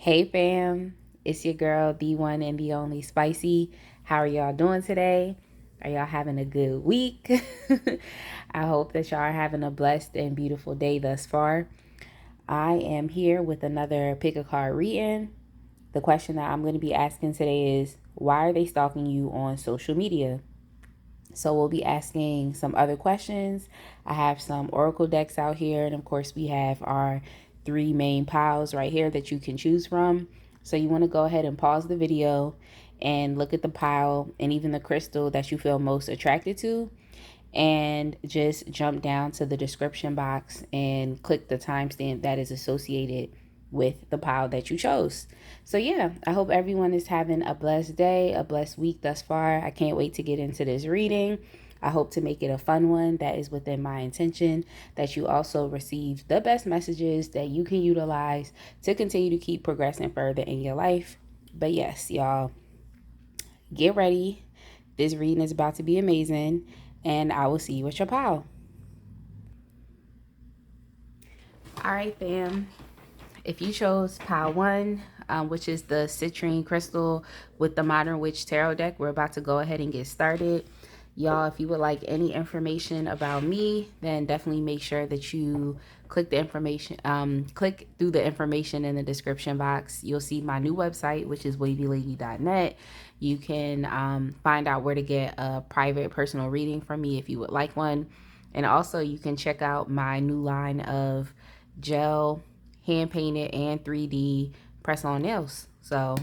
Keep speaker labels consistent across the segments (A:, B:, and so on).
A: Hey fam, it's your girl, the one and the only Spicy. How are y'all doing today? Are y'all having a good week? I hope that y'all are having a blessed and beautiful day thus far. I am here with another pick a card reading. The question that I'm going to be asking today is, why are they stalking you on social media? So we'll be asking some other questions. I have some oracle decks out here, and of course we have our three main piles right here that you can choose from. So you want to go ahead and pause the video and look at the pile and even the crystal that you feel most attracted to, and just jump down to the description box and click the timestamp that is associated with the pile that you chose. So yeah, I hope everyone is having a blessed day, a blessed week thus far. I can't wait to get into this reading. I hope to make it a fun one. That is within my intention, that you also receive the best messages that you can utilize to continue to keep progressing further in your life. But yes, y'all, get ready. This reading is about to be amazing, and I will see you at your pile. All right, fam. If you chose pile one, which is the citrine crystal with the Modern Witch Tarot deck, we're about to go ahead and get started. Y'all, if you would like any information about me, then definitely make sure that you click the information, click through the information in the description box. You'll see my new website, which is wavylady.net. You can find out where to get a private personal reading from me if you would like one. And also you can check out my new line of gel, hand painted, and 3D press on nails. So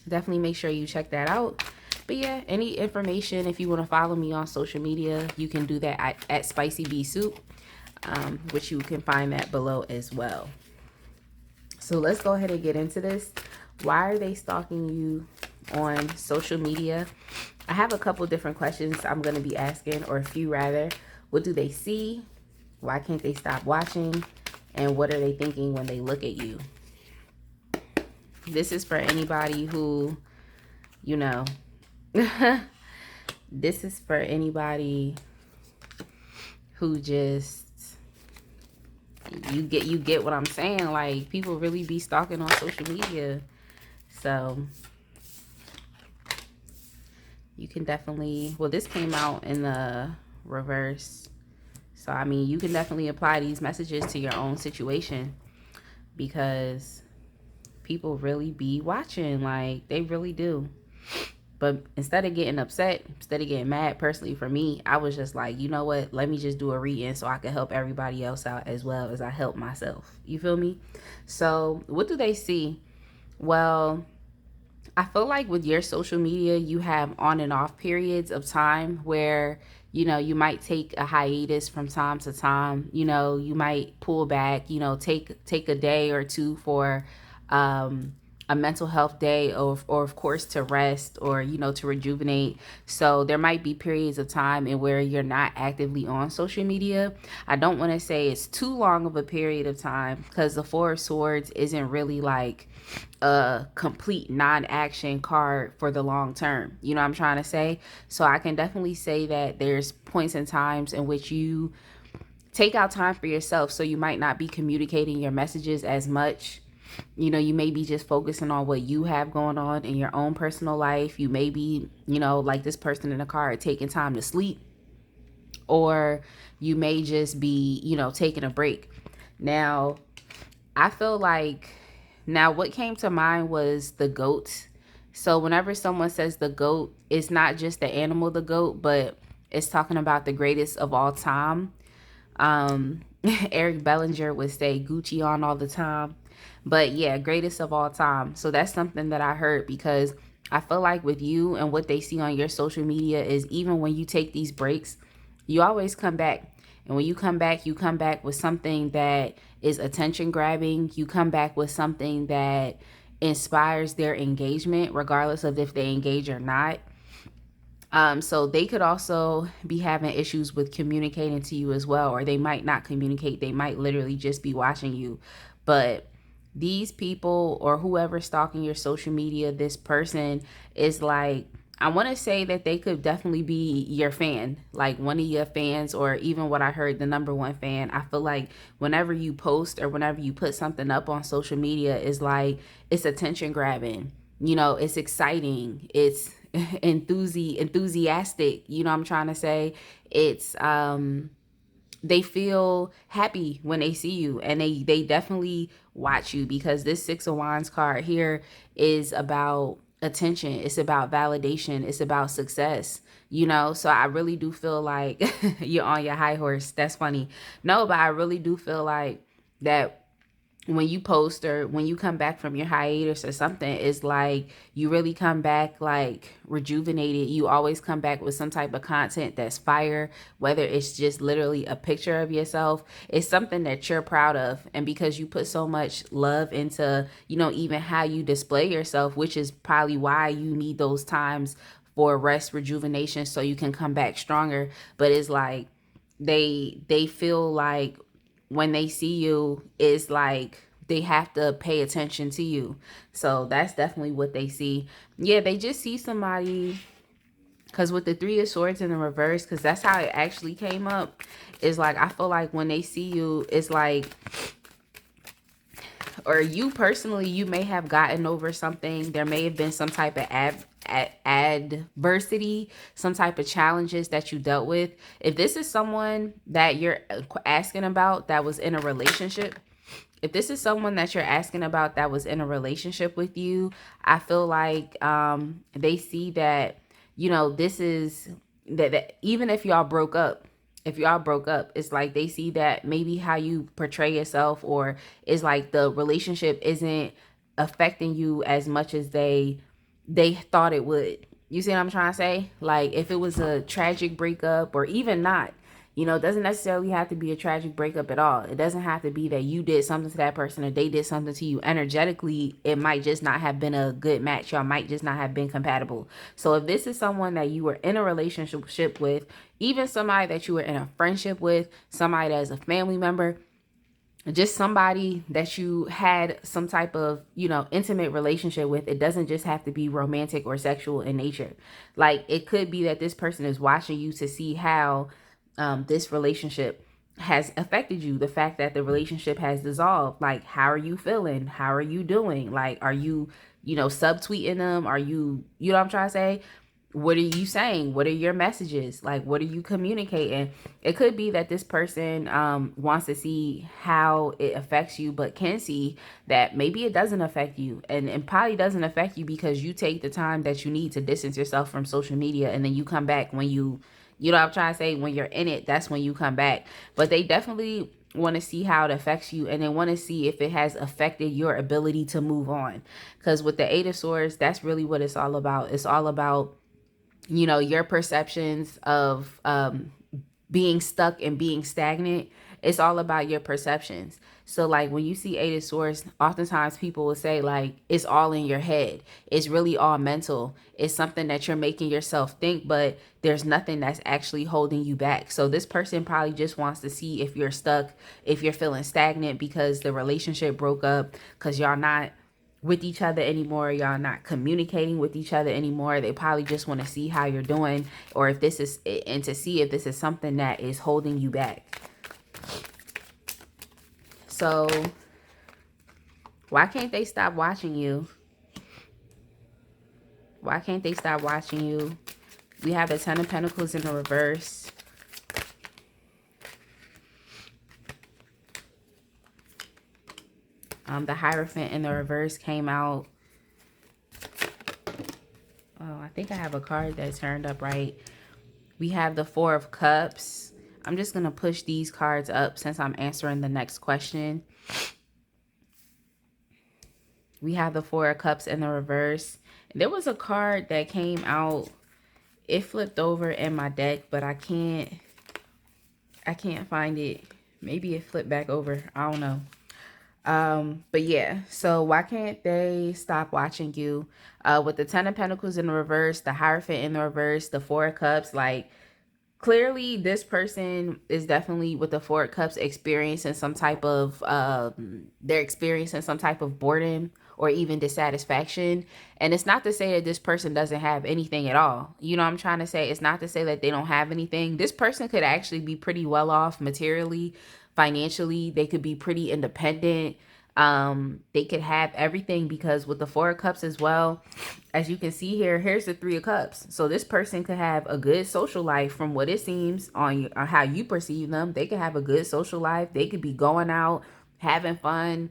A: definitely make sure you check that out. But yeah, any information, if you want to follow me on social media, you can do that at Spicy Bee Soup, which you can find that below as well. So let's go ahead and get into this. Why are they stalking you on social media? I have a couple different questions I'm going to be asking, or a few rather. What do they see? Why can't they stop watching? And what are they thinking when they look at you? This is for anybody who, you know, this is for anybody who just, you get what I'm saying. Like, people really be stalking on social media. So you can definitely, well, this came out in the reverse. So, I mean, you can definitely apply these messages to your own situation, because people really be watching. Like, they really do. But instead of getting upset, instead of getting mad, personally for me, I was just like, you know what? Let me just do a reading so I can help everybody else out as well as I help myself. You feel me? So what do they see? Well, I feel like with your social media, you have on and off periods of time where, you know, you might take a hiatus from time to time. You know, you might pull back, you know, take a day or two for a mental health day, or of course to rest, or, you know, to rejuvenate. So there might be periods of time in where you're not actively on social media. I don't want to say it's too long of a period of time, because the Four of Swords isn't really like a complete non-action card for the long term. You know what I'm trying to say? So I can definitely say that there's points and times in which you take out time for yourself. So you might not be communicating your messages as much. You know, you may be just focusing on what you have going on in your own personal life. You may be, you know, like this person in the card, taking time to sleep. Or you may just be, you know, taking a break. Now, I feel like, now what came to mind was the goat. So whenever someone says the goat, it's not just the animal, the goat, but it's talking about the greatest of all time. Eric Bellinger would say Gucci on all the time. But yeah, greatest of all time. So that's something that I heard, because I feel like with you and what they see on your social media is, even when you take these breaks, you always come back. And when you come back with something that is attention grabbing. You come back with something that inspires their engagement, regardless of if they engage or not. So they could also be having issues with communicating to you as well, or they might not communicate. They might literally just be watching you. But these people, or whoever's stalking your social media, this person is like, I want to say that they could definitely be your fan, like one of your fans, or even what I heard, the number one fan. I feel like whenever you post or whenever you put something up on social media, is like it's attention grabbing. You know, it's exciting. It's enthusiastic. You know what I'm trying to say? It's they feel happy when they see you, and they definitely watch you, because this Six of Wands card here is about attention, it's about validation, it's about success, you know. So I really do feel like you're on your high horse. That's funny. No, but I really do feel like that when you post or when you come back from your hiatus or something, it's like you really come back like rejuvenated. You always come back with some type of content that's fire, whether it's just literally a picture of yourself. It's something that you're proud of, and because you put so much love into, you know, even how you display yourself, which is probably why you need those times for rest, rejuvenation, so you can come back stronger. But it's like they feel like when they see you, it's like they have to pay attention to you. So that's definitely what they see. Yeah, they just see somebody, because with the Three of Swords in the reverse, because that's how it actually came up, is like I feel like when they see you, it's like, or you personally, you may have gotten over something. There may have been some type of adversity, some type of challenges that you dealt with. If this is someone that you're asking about that was in a relationship, if this is someone that you're asking about that was in a relationship with you, I feel like they see that, you know, this is that even if y'all broke up, it's like they see that maybe how you portray yourself, or it's like the relationship isn't affecting you as much as they thought it would. You see what I'm trying to say? Like if it was a tragic breakup, or even not, you know, it doesn't necessarily have to be a tragic breakup at all. It doesn't have to be that you did something to that person or they did something to you. Energetically, it might just not have been a good match. Y'all might just not have been compatible. So if this is someone that you were in a relationship with, even somebody that you were in a friendship with, somebody that is a family member, just somebody that you had some type of, you know, intimate relationship with, it doesn't just have to be romantic or sexual in nature. Like it could be that this person is watching you to see how this relationship has affected you, the fact that the relationship has dissolved. Like, how are you feeling? How are you doing? Like, are you, you know, subtweeting them? Are you, you know what I'm trying to say? What are you saying? What are your messages? Like, what are you communicating? It could be that this person wants to see how it affects you, but can see that maybe it doesn't affect you. And probably doesn't affect you because you take the time that you need to distance yourself from social media. And then you come back when you know what I'm trying to say? When you're in it, that's when you come back. But they definitely want to see how it affects you, and they want to see if it has affected your ability to move on. Because with the Eight of Swords, that's really what it's all about. It's all about, you know, your perceptions of being stuck and being stagnant. It's all about your perceptions. So like when you see Eight of Swords, oftentimes people will say like it's all in your head. It's really all mental. It's something that you're making yourself think, but there's nothing that's actually holding you back. So this person probably just wants to see if you're stuck, if you're feeling stagnant because the relationship broke up, because y'all not with each other anymore, y'all not communicating with each other anymore. They probably just want to see how you're doing, or if this is, and to see if this is something that is holding you back. So why can't they stop watching you? Why can't they stop watching you? We have the Ten of Pentacles in the reverse. The Hierophant in the reverse came out. Oh, I think I have a card that turned up right. We have the Four of Cups. I'm just going to push these cards up since I'm answering the next question. We have the Four of Cups in the reverse. There was a card that came out. It flipped over in my deck, but I can't find it. Maybe it flipped back over. I don't know. But yeah, so why can't they stop watching you? With the Ten of Pentacles in the reverse, the Hierophant in the reverse, the Four of Cups, like clearly this person is definitely with the Four of Cups experiencing some type of they're experiencing some type of boredom, or even dissatisfaction. And it's not to say that this person doesn't have anything at all. You know what I'm trying to say? It's not to say that they don't have anything. This person could actually be pretty well off materially, financially. They could be pretty independent. They could have everything, because with the Four of Cups as well, as you can see here, here's the Three of Cups. So this person could have a good social life from what it seems on how you perceive them. They could have a good social life. They could be going out, having fun,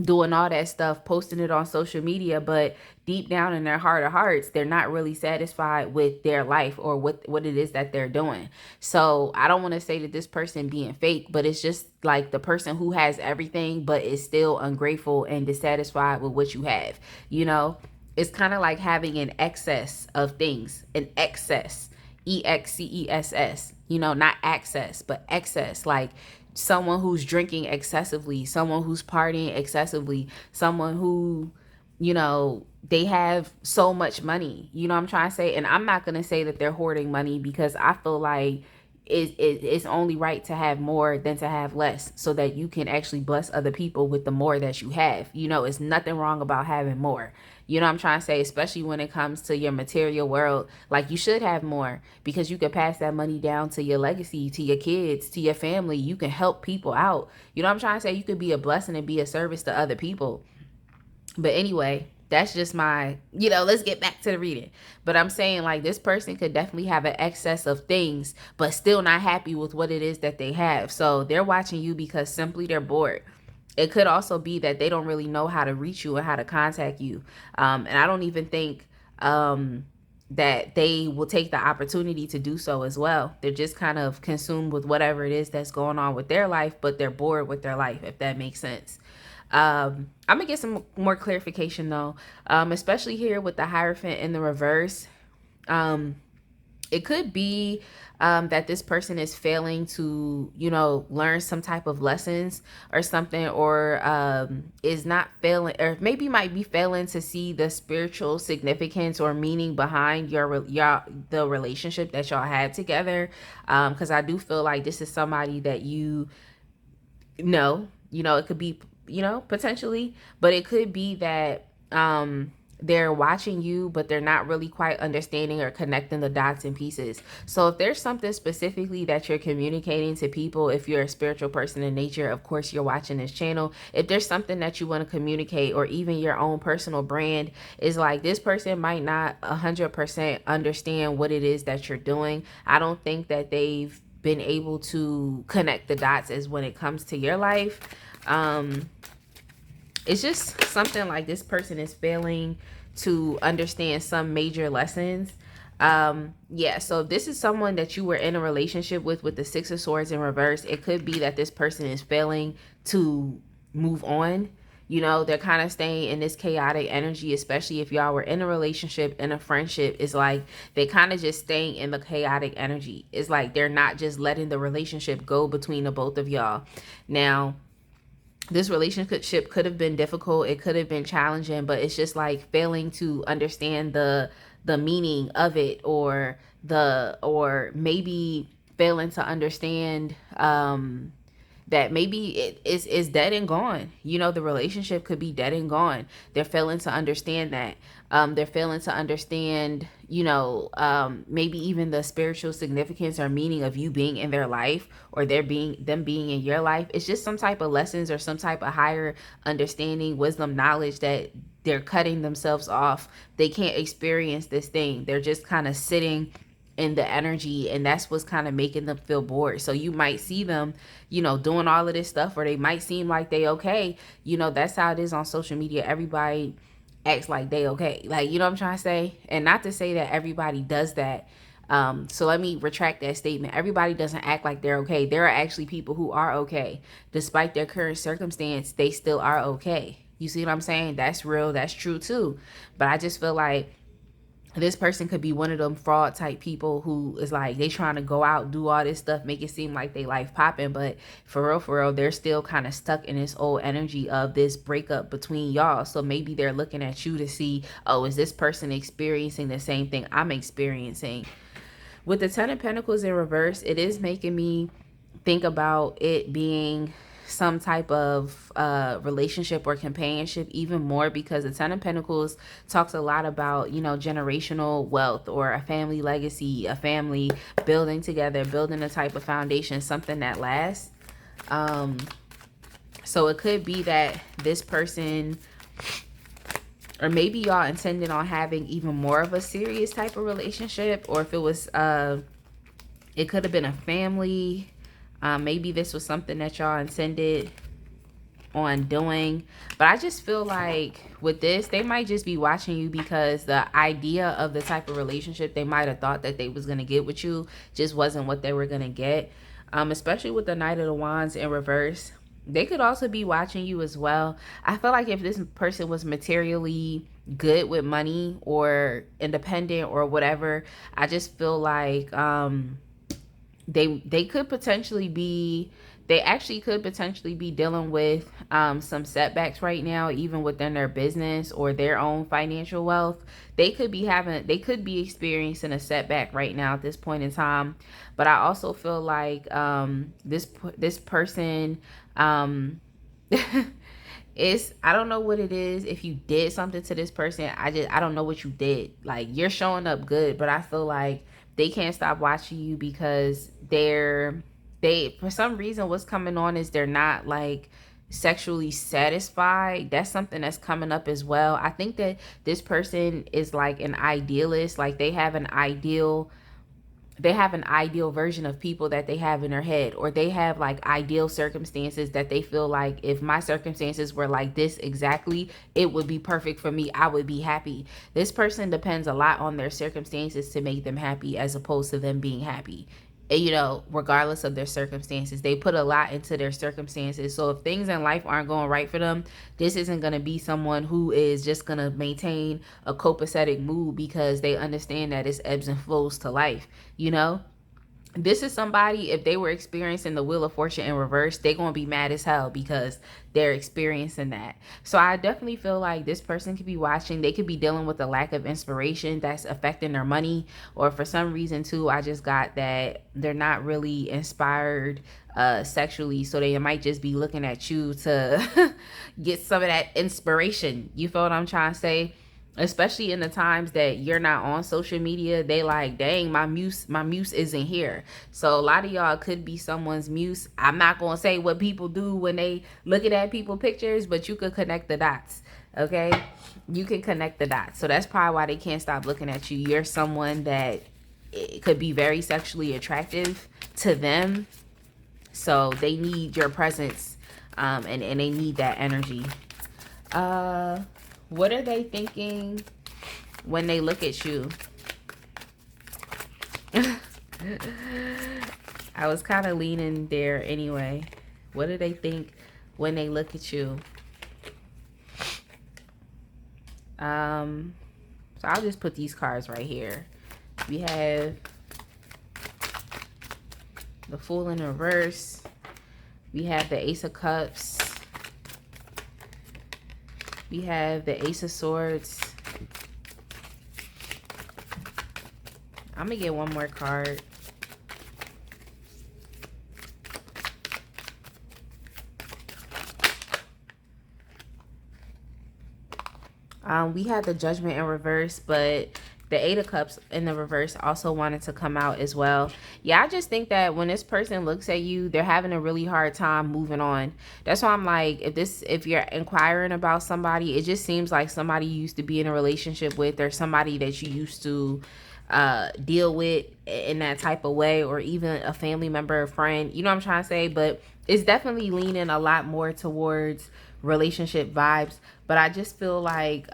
A: doing all that stuff, posting it on social media, but deep down in their heart of hearts, they're not really satisfied with their life or what it is that they're doing. So I don't want to say that this person being fake, but it's just like the person who has everything but is still ungrateful and dissatisfied with what you have. You know, it's kind of like having an excess of things, an excess, excess, you know, not access, but excess. Like someone who's drinking excessively, someone who's partying excessively, someone who, you know, they have so much money. You know what I'm trying to say? And I'm not going to say that they're hoarding money, because I feel like it's only right to have more than to have less, so that you can actually bless other people with the more that you have. You know, it's nothing wrong about having more. You know what I'm trying to say? Especially when it comes to your material world, like you should have more, because you could pass that money down to your legacy, to your kids, to your family. You can help people out. You know what I'm trying to say? You could be a blessing and be a service to other people. But anyway, that's just my, you know, let's get back to the reading. But I'm saying, like, this person could definitely have an excess of things, but still not happy with what it is that they have. So they're watching you because simply they're bored. It could also be that they don't really know how to reach you and how to contact you. And I don't even think that they will take the opportunity to do so as well. They're just kind of consumed with whatever it is that's going on with their life, but they're bored with their life, if that makes sense. I'm gonna get some more clarification though, especially here with the Hierophant in the reverse. It could be that this person is failing to, you know, learn some type of lessons or something, or is not failing, or maybe might be failing to see the spiritual significance or meaning behind the relationship that y'all had together. Because I do feel like this is somebody that you know, it could be, you know, potentially, but it could be that they're watching you, but they're not really quite understanding or connecting the dots and pieces. So if there's something specifically that you're communicating to people, if you're a spiritual person in nature, of course you're watching this channel. If there's something that you want to communicate, or even your own personal brand, is like, this person might not 100% understand what it is that you're doing. I don't think that they've been able to connect the dots as when it comes to your life. It's just something like this person is failing to understand some major lessons. Yeah, so if this is someone that you were in a relationship with the Six of Swords in reverse, it could be that this person is failing to move on. You know, they're kind of staying in this chaotic energy, especially if y'all were in a relationship, in a friendship. It's like they kind of just staying in the chaotic energy. It's like they're not just letting the relationship go between the both of y'all. Now, this relationship could have been difficult. It could have been challenging, but it's just like failing to understand the meaning of it, or maybe failing to understand that maybe it is dead and gone. You know, the relationship could be dead and gone. They're failing to understand that. They're failing to understand, you know, maybe even the spiritual significance or meaning of you being in their life, or them being in your life. It's just some type of lessons or some type of higher understanding, wisdom, knowledge that they're cutting themselves off. They can't experience this thing. They're just kind of sitting in the energy, and that's what's kind of making them feel bored. So you might see them, you know, doing all of this stuff, or they might seem like they okay. You know, that's how it is on social media. Everybody acts like they okay, like, you know what I'm trying to say. And not to say that everybody does that. So let me retract that statement. Everybody doesn't act like they're okay. There are actually people who are okay despite their current circumstance. They still are okay. You see what I'm saying? That's real. That's true too. But I just feel like this person could be one of them fraud type people who is like, they trying to go out, do all this stuff, make it seem like they life popping, but for real, they're still kind of stuck in this old energy of this breakup between y'all. So maybe they're looking at you to see, oh, is this person experiencing the same thing I'm experiencing? With the Ten of Pentacles in reverse, it is making me think about it being some type of relationship or companionship even more, because the Ten of Pentacles talks a lot about, you know, generational wealth or a family legacy, a family building together, building a type of foundation, something that lasts. So it could be that this person, or maybe y'all intended on having even more of a serious type of relationship, or if it was it could have been a family. Maybe this was something that y'all intended on doing. But I just feel like with this, they might just be watching you because the idea of the type of relationship they might have thought that they was going to get with you just wasn't what they were going to get. Especially with the Knight of the Wands in reverse. They could also be watching you as well. I feel like if this person was materially good with money or independent or whatever, I just feel like they could potentially be, they actually could potentially be dealing with some setbacks right now, even within their business or their own financial wealth. They could be experiencing a setback right now at this point in time. But I also feel like this person it's, I don't know what it is. If you did something to this person, I don't know what you did. Like, you're showing up good, but I feel like they can't stop watching you because they for some reason, what's coming on is they're not like sexually satisfied. That's something that's coming up as well. I think that this person is like an idealist. Like, they have an ideal version of people that they have in their head, or they have like ideal circumstances that they feel like, if my circumstances were like this exactly, it would be perfect for me. I would be happy. This person depends a lot on their circumstances to make them happy, as opposed to them being happy. And, you know, regardless of their circumstances, they put a lot into their circumstances. So if things in life aren't going right for them, this isn't going to be someone who is just going to maintain a copacetic mood, because they understand that it's ebbs and flows to life, you know? This is somebody, if they were experiencing the Wheel of Fortune in reverse, they're going to be mad as hell because they're experiencing that. So I definitely feel like this person could be watching. They could be dealing with a lack of inspiration that's affecting their money. Or for some reason too, I just got that they're not really inspired sexually. So they might just be looking at you to get some of that inspiration. You feel what I'm trying to say? Especially in the times that you're not on social media, they like, dang, my muse isn't here. So a lot of y'all could be someone's muse. I'm not going to say what people do when they looking at people's pictures, but you could connect the dots, okay? You can connect the dots. So that's probably why they can't stop looking at you. You're someone that it could be very sexually attractive to them. So they need your presence, and they need that energy. What are they thinking when they look at you? I was kind of leaning there anyway. What do they think when they look at you? So I'll just put these cards right here. We have the Fool in reverse. We have the Ace of Cups. We have the Ace of Swords. I'm going to get one more card. We have the Judgment in reverse, but the Eight of Cups in the reverse also wanted to come out as well. Yeah, I just think that when this person looks at you, they're having a really hard time moving on. That's why I'm like, if you're inquiring about somebody, it just seems like somebody you used to be in a relationship with, or somebody that you used to deal with in that type of way, or even a family member, a friend. You know what I'm trying to say? But it's definitely leaning a lot more towards relationship vibes. But I just feel like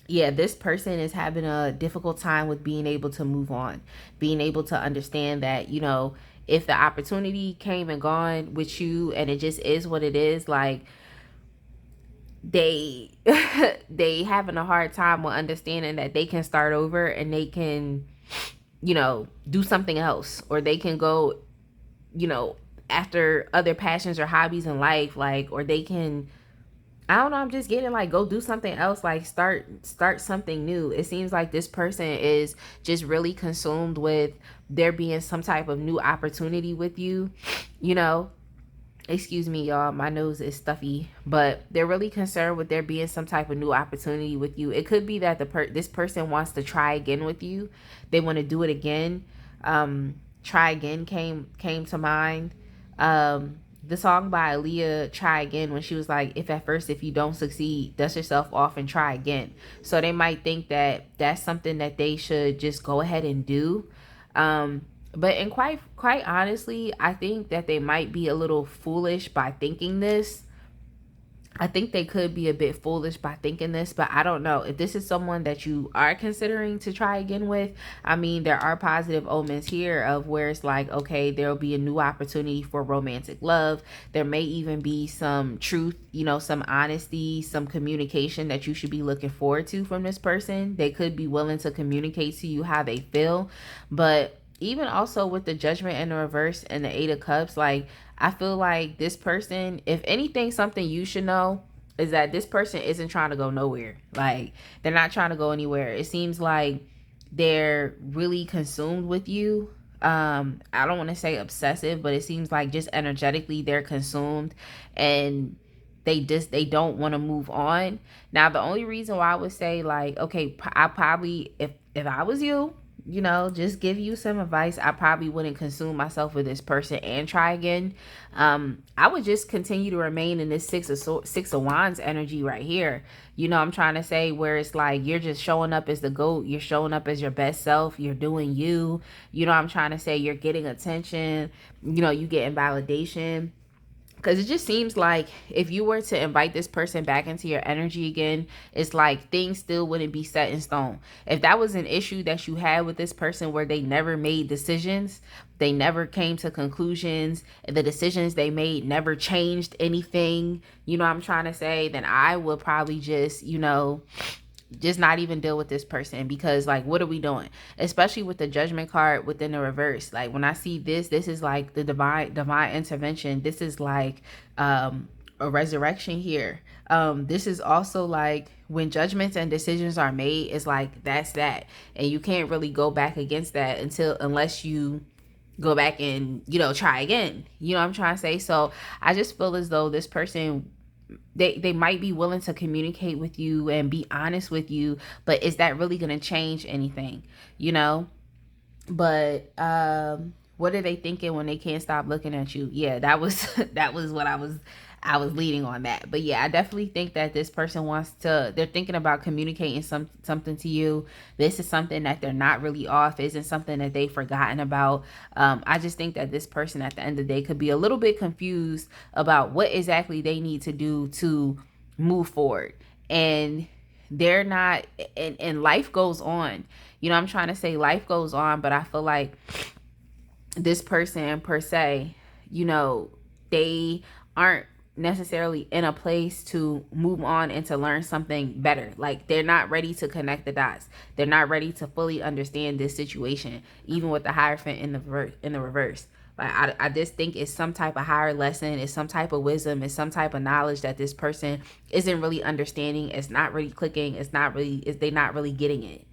A: yeah, this person is having a difficult time with being able to move on, being able to understand that, you know, if the opportunity came and gone with you and it just is what it is, like, they having a hard time with understanding that they can start over and they can, you know, do something else, or they can go, you know, after other passions or hobbies in life, like, or they can, I don't know, I'm just getting like, go do something else, like start something new. It seems like this person is just really consumed with there being some type of new opportunity with you, you know. Excuse me, y'all, my nose is stuffy. But they're really concerned with there being some type of new opportunity with you. It could be that this person wants to try again with you. They want to do it again. Try again came to mind. The song by Aaliyah, Try Again, when she was like, if you don't succeed, dust yourself off and try again. So they might think that that's something that they should just go ahead and do. But in quite honestly, I think that they might be a little foolish by thinking this. I think they could be a bit foolish by thinking this, but I don't know. If this is someone that you are considering to try again with, I mean, there are positive omens here of where it's like, okay, there'll be a new opportunity for romantic love. There may even be some truth, you know, some honesty, some communication that you should be looking forward to from this person. They could be willing to communicate to you how they feel. But even also with the Judgment in the reverse and the Eight of Cups, like, I feel like this person, if anything, something you should know is that this person isn't trying to go nowhere. Like, they're not trying to go anywhere. It seems like they're really consumed with you. I don't want to say obsessive, but it seems like just energetically they're consumed, and they don't want to move on. Now, the only reason why I would say, like, okay, I probably, if I was you, you know, just give you some advice, I probably wouldn't consume myself with this person and try again. I would just continue to remain in this six of wands energy right here. You know, I'm trying to say, where it's like you're just showing up as the GOAT, you're showing up as your best self, you're doing you. You know, I'm trying to say you're getting attention, you know, you getting validation. Because it just seems like if you were to invite this person back into your energy again, it's like things still wouldn't be set in stone. If that was an issue that you had with this person where they never made decisions, they never came to conclusions, the decisions they made never changed anything, you know what I'm trying to say, then I would probably just, you know, just not even deal with this person. Because, like, what are we doing? Especially with the Judgment card within the reverse. Like, when I see this is like the divine intervention. This is like a resurrection here. This is also like when judgments and decisions are made, it's like that's that, and you can't really go back against that unless you go back and, you know, try again. You know what I'm trying to say? So I just feel as though this person, they might be willing to communicate with you and be honest with you, but is that really going to change anything, you know? But what are they thinking when they can't stop looking at you? Yeah, that was that was what I was leading on that. But yeah, I definitely think that this person they're thinking about communicating something to you. This is something that they're not really off, isn't something that they've forgotten about. I just think that this person at the end of the day could be a little bit confused about what exactly they need to do to move forward. And they're not, and life goes on. You know, I'm trying to say life goes on, but I feel like this person per se, you know, they aren't necessarily in a place to move on and to learn something better. Like, they're not ready to connect the dots. They're not ready to fully understand this situation, even with the Hierophant in the reverse. Like, I just think it's some type of higher lesson, it's some type of wisdom, it's some type of knowledge that this person isn't really understanding. It's not really clicking. They're not really getting it.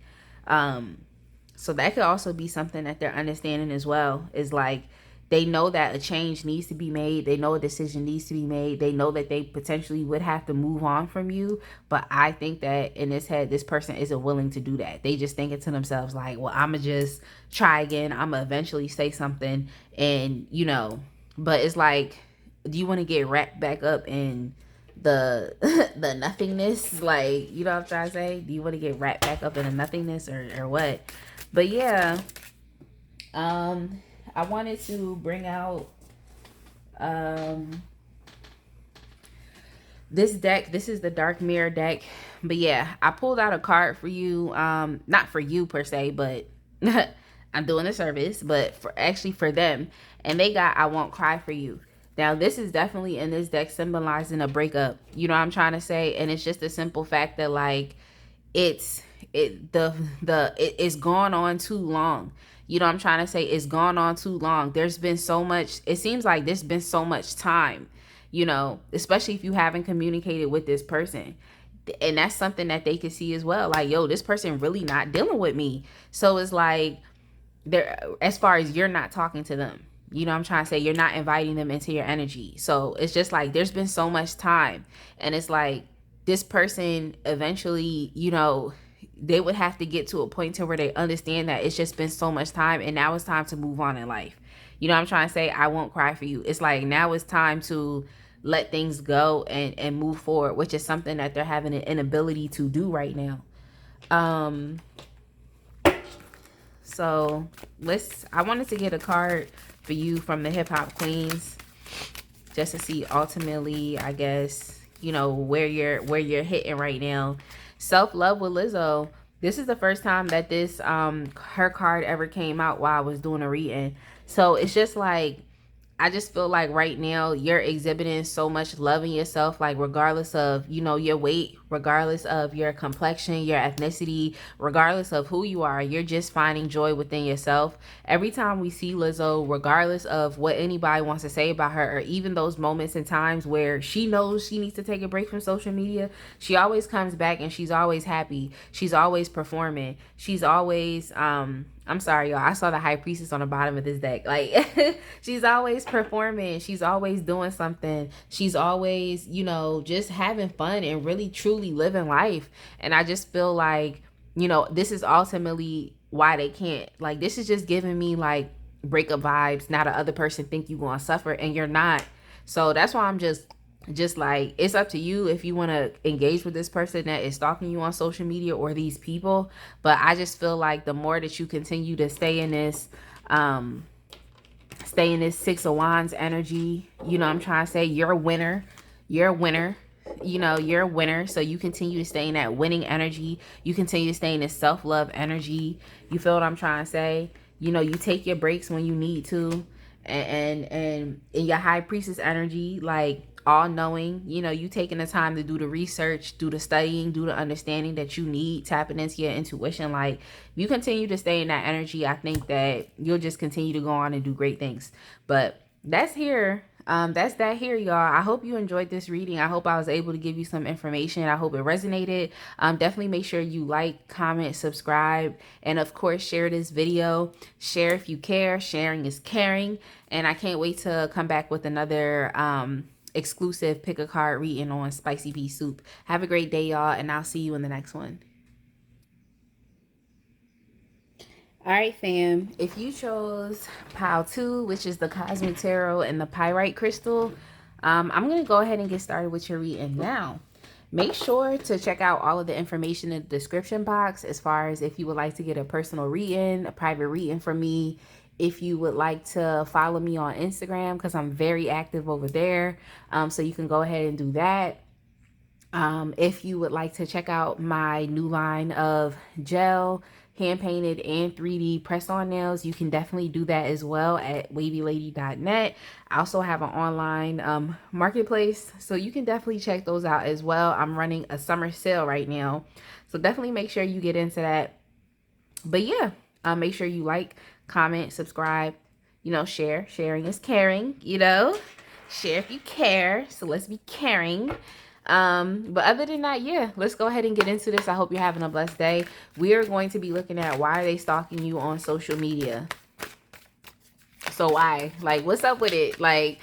A: So that could also be something that they're understanding as well, is like, they know that a change needs to be made. They know a decision needs to be made. They know that they potentially would have to move on from you. But I think that in this head, this person isn't willing to do that. They just thinking to themselves like, well, I'm going to just try again. I'm going to eventually say something. And, you know, but it's like, do you want to get wrapped back up in the the nothingness? Like, you know what I'm trying to say? Do you want to get wrapped back up in the nothingness or what? But yeah, I wanted to bring out this deck. This is the Dark Mirror deck. But yeah, I pulled out a card for you. Not for you per se, but I'm doing a service, but for them. And they got I Won't Cry For You. Now, this is definitely in this deck symbolizing a breakup. You know what I'm trying to say? And it's just a simple fact that, like, it's gone on too long. You know what I'm trying to say? It's gone on too long. There's been so much, it seems like there's been so much time, you know, especially if you haven't communicated with this person. And that's something that they can see as well. Like, yo, this person really not dealing with me. So it's like, as far as you're not talking to them, You know what I'm trying to say? You're not inviting them into your energy. So it's just like there's been so much time, and it's like this person eventually, you know, they would have to get to a point to where they understand that it's just been so much time, and now it's time to move on in life. You know what I'm trying to say? I won't cry for you. It's like now it's time to let things go and move forward, which is something that they're having an inability to do right now. So I wanted to get a card for you from the Hip Hop Queens, just to see ultimately, I guess, you know, where you're hitting right now. Self-love with Lizzo. This is the first time that this her card ever came out while I was doing a reading. So it's just like, I just feel like right now you're exhibiting so much love in yourself, like regardless of, you know, your weight, regardless of your complexion, your ethnicity, regardless of who you are, you're just finding joy within yourself. Every time we see Lizzo, regardless of what anybody wants to say about her, or even those moments and times where she knows she needs to take a break from social media, she always comes back and she's always happy. She's always performing. She's always, I'm sorry, y'all. I saw the High Priestess on the bottom of this deck. Like, she's always performing. She's always doing something. She's always, you know, just having fun and really truly living life. And I just feel like, you know, this is ultimately why they can't. Like, this is just giving me like breakup vibes. Now the other person think you're going to suffer and you're not. So that's why I'm just like, it's up to you if you want to engage with this person that is stalking you on social media or these people. But I just feel like the more that you continue to stay in this Six of Wands energy, you know what I'm trying to say, you're a winner. You're a winner. You know, you're a winner. So you continue to stay in that winning energy. You continue to stay in this self-love energy. You feel what I'm trying to say? You know, you take your breaks when you need to. And in your High Priestess energy, like all knowing, you know, you taking the time to do the research, do the studying, do the understanding that you need, tapping into your intuition. Like, if you continue to stay in that energy, I think that you'll just continue to go on and do great things. But that's here. That's that here, y'all. I hope you enjoyed this reading. I hope I was able to give you some information. I hope it resonated. Definitely make sure you like, comment, subscribe, and of course, share this video. Share if you care. Sharing is caring. And I can't wait to come back with another exclusive pick a card reading on spicy pea soup. Have a great day, y'all, and I'll see you in the next one. All right, fam. If you chose pile 2, which is the Cosmic Tarot and the Pyrite Crystal, I'm going to go ahead and get started with your reading now. Make sure to check out all of the information in the description box as far as if you would like to get a personal reading, a private reading from me. If you would like to follow me on Instagram, because I'm very active over there, so you can go ahead and do that. If you would like to check out my new line of gel, hand painted, and 3D press on nails, you can definitely do that as well at wavylady.net. I also have an online marketplace, so you can definitely check those out as well. I'm running a summer sale right now, so definitely make sure you get into that. But yeah, make sure you like, comment, subscribe, you know, share. Sharing is caring, you know. Share if you care, so let's be caring. But other than that, yeah, let's go ahead and get into this. I hope you're having a blessed day. We are going to be looking at why are they stalking you on social media. So why? Like, what's up with it? Like,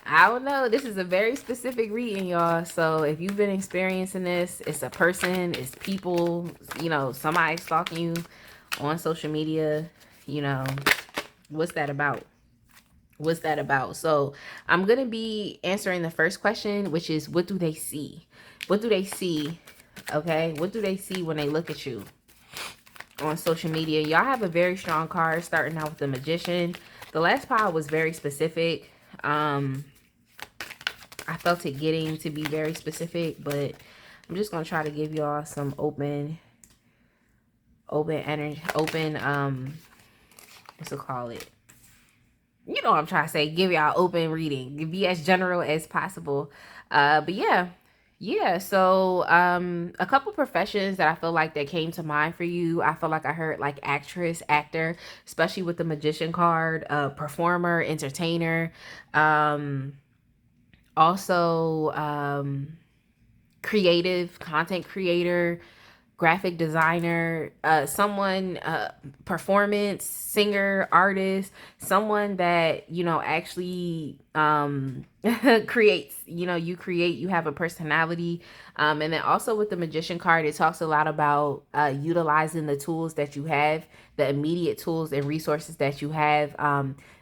A: I don't know. This is a very specific reading, y'all. So if you've been experiencing this, it's a person, it's people, you know, somebody stalking you on social media, you know, what's that about? What's that about? So I'm going to be answering the first question, which is, what do they see? What do they see? Okay. What do they see when they look at you on social media? Y'all have a very strong card starting out with the Magician. The last pile was very specific. I felt it getting to be very specific, but I'm just going to try to give y'all some open energy, what's it call it? You know what I'm trying to say. Give y'all open reading. Be as general as possible. But yeah. So a couple professions that I feel like that came to mind for you. I feel like I heard like actress, actor, especially with the Magician card, performer, entertainer, also creative, content creator, graphic designer, someone, performance, singer, artist, someone that, you know, actually creates, you know, you have a personality. And then also with the Magician card, it talks a lot about utilizing the tools that you have, the immediate tools and resources that you have,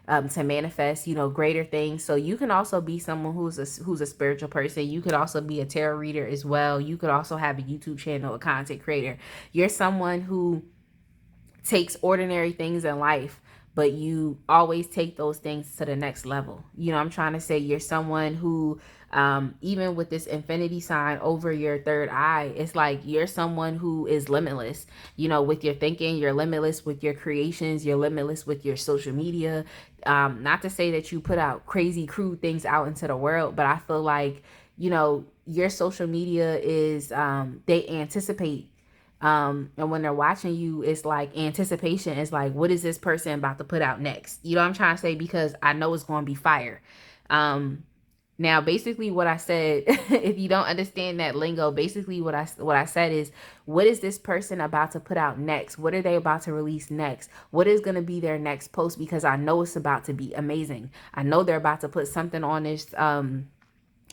A: to manifest, you know, greater things. So you can also be someone who's a spiritual person. You could also be a tarot reader as well. You could also have a YouTube channel, a content creator. You're someone who takes ordinary things in life, but you always take those things to the next level. You know, I'm trying to say you're someone who, even with this infinity sign over your third eye, it's like you're someone who is limitless. You know, with your thinking, you're limitless with your creations, you're limitless with your social media. Not to say that you put out crazy, crude things out into the world, but I feel like, you know, your social media is, they anticipate, and when they're watching you, it's like anticipation is like, what is this person about to put out next? You know what I'm trying to say? Because I know it's going to be fire. Now, basically what I said, if you don't understand that lingo, basically what I said is, what is this person about to put out next? What are they about to release next? What is going to be their next post? Because I know it's about to be amazing. I know they're about to put something on this,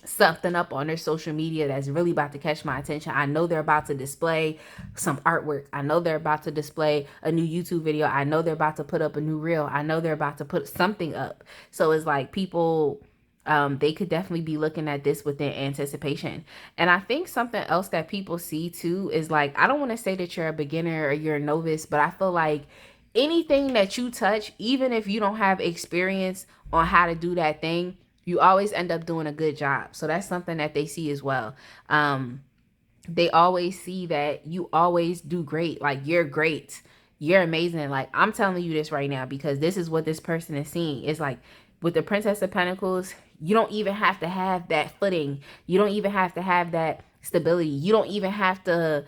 A: something up on their social media that's really about to catch my attention. I know they're about to display some artwork. I know they're about to display a new YouTube video. I know they're about to put up a new reel. I know they're about to put something up. So it's like people, they could definitely be looking at this within anticipation. And I think something else that people see too is like, I don't want to say that you're a beginner or you're a novice, but I feel like anything that you touch, even if you don't have experience on how to do that thing, you always end up doing a good job. So that's something that they see as well. They always see that you always do great. Like, you're great. You're amazing. Like, I'm telling you this right now because this is what this person is seeing. It's like with the Princess of Pentacles, you don't even have to have that footing. You don't even have to have that stability. You don't even have to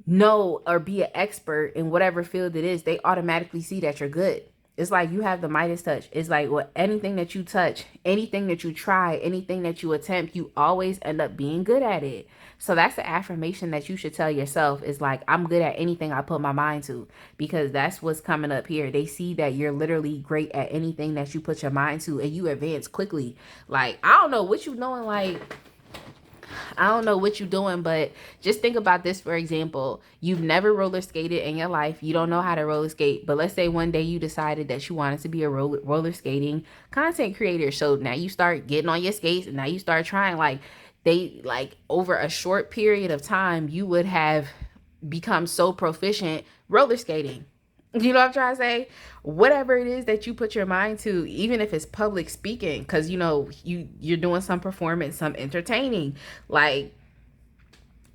A: know or be an expert in whatever field it is. They automatically see that you're good. It's like you have the Midas touch. It's like, what, anything that you touch, anything that you try, anything that you attempt, you always end up being good at it. So that's the affirmation that you should tell yourself, is like, I'm good at anything I put my mind to, because that's what's coming up here. They see that you're literally great at anything that you put your mind to, and you advance quickly. Like, I don't know what you doing, like, I don't know what you're doing, but just think about this. For example, you've never roller skated in your life. You don't know how to roller skate, but let's say one day you decided that you wanted to be a roller skating content creator. So now you start getting on your skates, and now you start trying. Like over a short period of time, you would have become so proficient roller skating. You know what I'm trying to say? Whatever it is that you put your mind to, even if it's public speaking, because, you know, you're doing some performance, some entertaining, like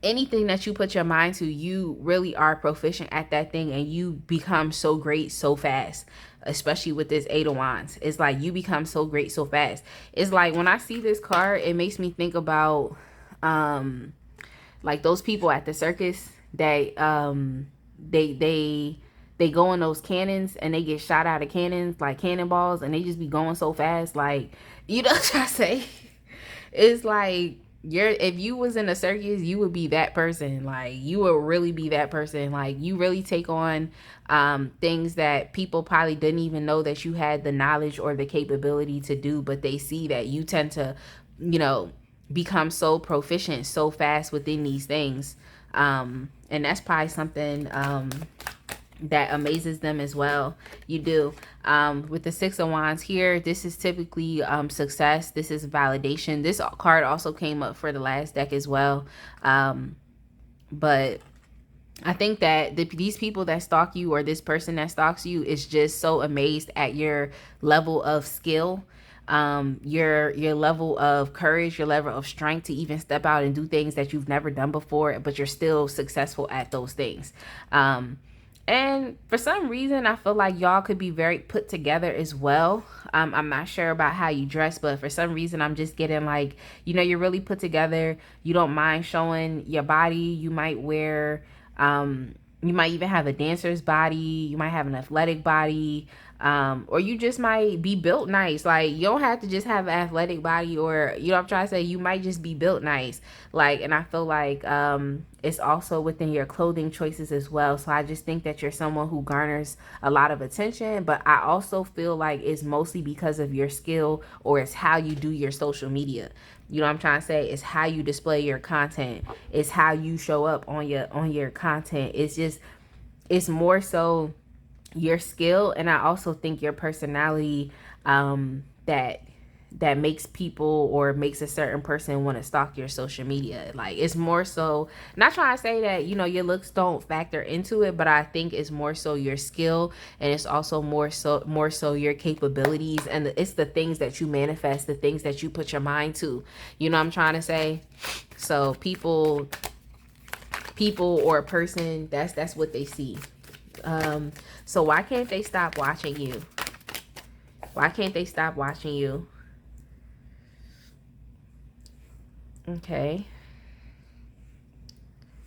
A: anything that you put your mind to, you really are proficient at that thing, and you become so great so fast. Especially with this Eight of Wands, it's like you become so great so fast. It's like when I see this card, it makes me think about like those people at the circus that they go in those cannons and they get shot out of cannons, like cannonballs, and they just be going so fast. Like, you know what I say? It's like, if you was in a circus, you would be that person. Like, you would really be that person. Like, you really take on things that people probably didn't even know that you had the knowledge or the capability to do, but they see that you tend to, you know, become so proficient so fast within these things. And that's probably something that amazes them as well. You do. With the Six of Wands here, this is typically success. This is validation. This card also came up for the last deck as well. But I think that these people that stalk you, or this person that stalks you, is just so amazed at your level of skill, your level of courage, your level of strength to even step out and do things that you've never done before, but you're still successful at those things. And for some reason, I feel like y'all could be very put together as well. I'm not sure about how you dress, but for some reason, I'm just getting like, you know, you're really put together. You don't mind showing your body. You might wear, you might even have a dancer's body. You might have an athletic body. Or you just might be built nice. Like, you don't have to just have an athletic body, or, you know what I'm trying to say, you might just be built nice. Like, and I feel like it's also within your clothing choices as well. So I just think that you're someone who garners a lot of attention, but I also feel like it's mostly because of your skill, or it's how you do your social media. You know what I'm trying to say? It's how you display your content. It's how you show up on your content. It's more so your skill, and I also think your personality, that makes people, or makes a certain person want to stalk your social media. Like, it's more so, not trying to say that, you know, your looks don't factor into it, but I think it's more so your skill, and it's also more so your capabilities, and it's the things that you manifest, the things that you put your mind to. You know what I'm trying to say? So people or a person, that's what they see. So why can't they stop watching you? Why can't they stop watching you? Okay.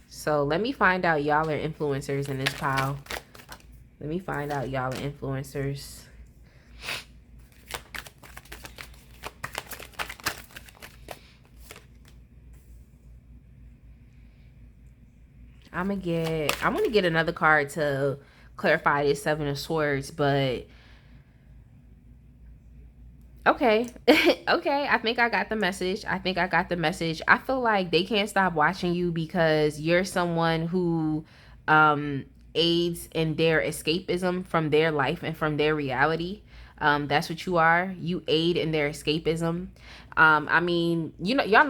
A: So let me find out y'all are influencers in this pile. Let me find out y'all are influencers. I'm gonna get another card to clarify this Seven of Swords, but okay. Okay, I think I got the message. I feel like they can't stop watching you because you're someone who aids in their escapism from their life and from their reality. That's what you are. You aid in their escapism. I mean, you know, y'all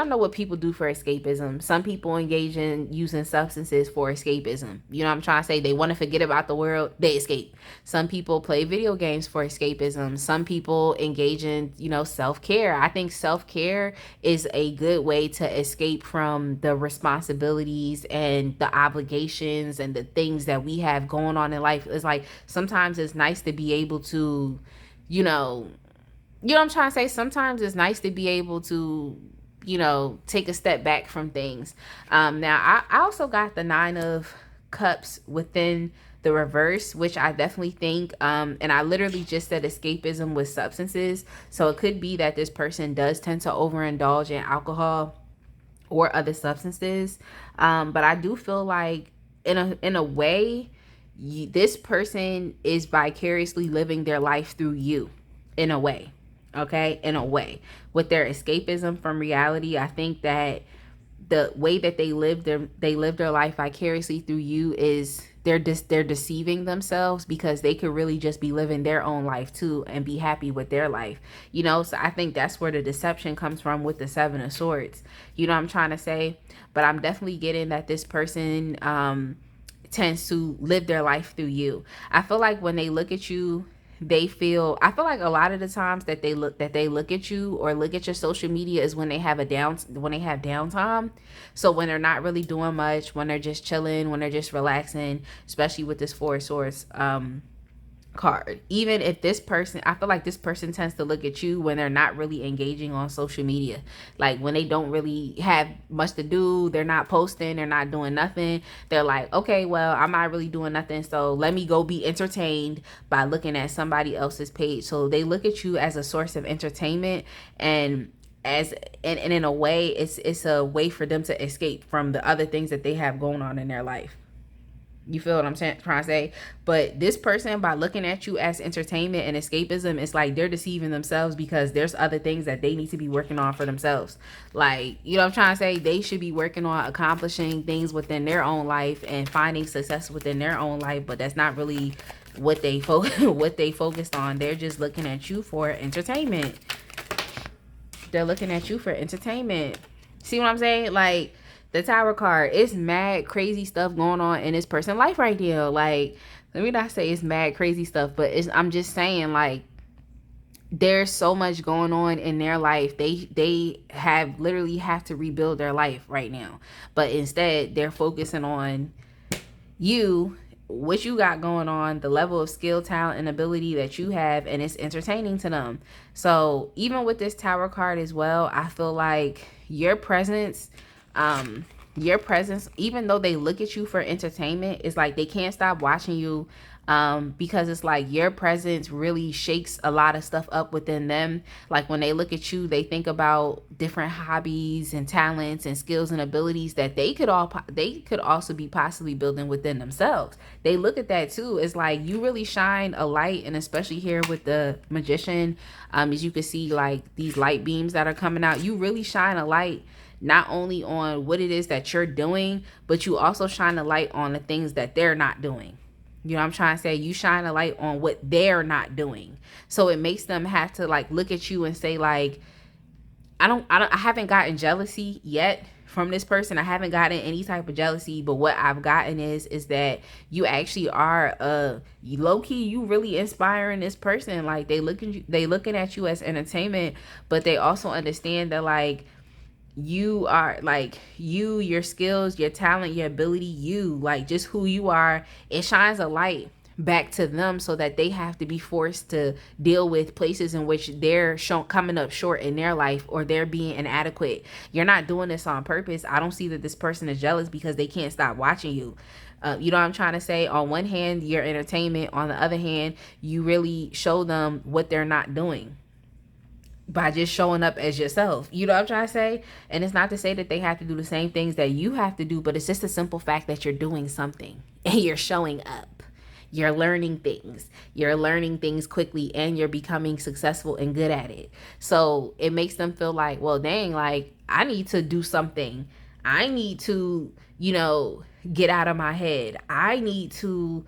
A: know what people do for escapism. Some people engage in using substances for escapism. You know what I'm trying to say? They want to forget about the world, they escape. Some people play video games for escapism. Some people engage in, you know, self-care. I think self-care is a good way to escape from the responsibilities and the obligations and the things that we have going on in life. It's like, sometimes it's nice to be able to, you know what I'm trying to say? Sometimes it's nice to be able to, you know, take a step back from things. Now, I also got the Nine of Cups within the reverse, which I definitely think, and I literally just said escapism with substances. So it could be that this person does tend to overindulge in alcohol or other substances. But I do feel like in a way, this person is vicariously living their life through you, in a way. Okay, in a way, with their escapism from reality. I think that the way that they live their life vicariously through you is they're deceiving themselves, because they could really just be living their own life too and be happy with their life, you know. So I think that's where the deception comes from with the Seven of Swords. You know what I'm trying to say? But I'm definitely getting that this person tends to live their life through you. I feel like when they look at you, I feel like a lot of the times that they look at you or look at your social media is when they have downtime. So when they're not really doing much, when they're just chilling, when they're just relaxing, especially with this Four of Swords card. Even if this person, I feel like this person tends to look at you when they're not really engaging on social media. Like when they don't really have much to do, they're not posting, they're not doing nothing. They're like, okay, well, I'm not really doing nothing, so let me go be entertained by looking at somebody else's page. So they look at you as a source of entertainment, and in a way, it's a way for them to escape from the other things that they have going on in their life. You feel what I'm trying to say? But this person, by looking at you as entertainment and escapism, it's like they're deceiving themselves, because there's other things that they need to be working on for themselves. Like, you know what I'm trying to say? They should be working on accomplishing things within their own life and finding success within their own life, but that's not really what they focused on. They're just looking at you for entertainment. They're looking at you for entertainment. See what I'm saying? Like, the Tower card, it's mad crazy stuff going on in this person's life right now. Like, let me not say it's mad crazy stuff, but I'm just saying, like, there's so much going on in their life. They have literally have to rebuild their life right now, but instead they're focusing on you, what you got going on, the level of skill, talent, and ability that you have, and it's entertaining to them. So even with this Tower card as well, I feel like your presence, even though they look at you for entertainment, it's like they can't stop watching you because it's like your presence really shakes a lot of stuff up within them. Like when they look at you, they think about different hobbies and talents and skills and abilities that they could also be possibly building within themselves. They look at that too. It's like you really shine a light, and especially here with the magician, as you can see, like these light beams that are coming out, you really shine a light not only on what it is that you're doing, but you also shine a light on the things that they're not doing. You know what I'm trying to say? You shine a light on what they're not doing. So it makes them have to like look at you and say like, I haven't gotten jealousy yet from this person. I haven't gotten any type of jealousy, but what I've gotten is that you actually are low key, you really inspiring this person. Like they looking at you as entertainment, but they also understand that like you are like your skills, your talent, your ability, you like just who you are. It shines a light back to them so that they have to be forced to deal with places in which they're coming up short in their life, or they're being inadequate. You're not doing this on purpose. I don't see that this person is jealous because they can't stop watching you. You know what I'm trying to say? On one hand, you're entertainment. On the other hand, you really show them what they're not doing by just showing up as yourself. You know what I'm trying to say? And it's not to say that they have to do the same things that you have to do, but it's just a simple fact that you're doing something and you're showing up. You're learning things. You're learning things quickly, and you're becoming successful and good at it. So it makes them feel like, well, dang, like I need to do something. I need to, get out of my head. I need to,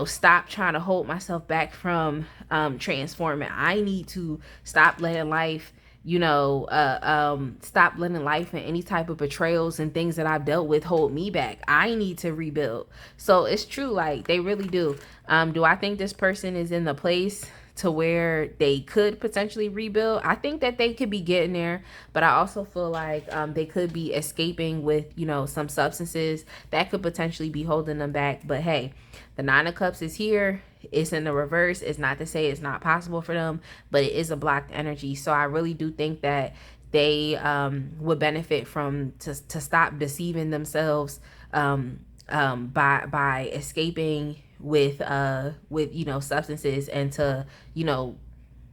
A: stop trying to hold myself back from transforming. I need to stop letting life, stop letting life and any type of betrayals and things that I've dealt with hold me back. I need to rebuild. So it's true, like they really do. Do I think this person is in the place to where they could potentially rebuild? I think that they could be getting there, but I also feel like they could be escaping with, some substances that could potentially be holding them back. But hey, the Nine of Cups is here. It's in the reverse. It's not to say it's not possible for them, but it is a blocked energy. So I really do think that they would benefit from to stop deceiving themselves by escaping with substances, and to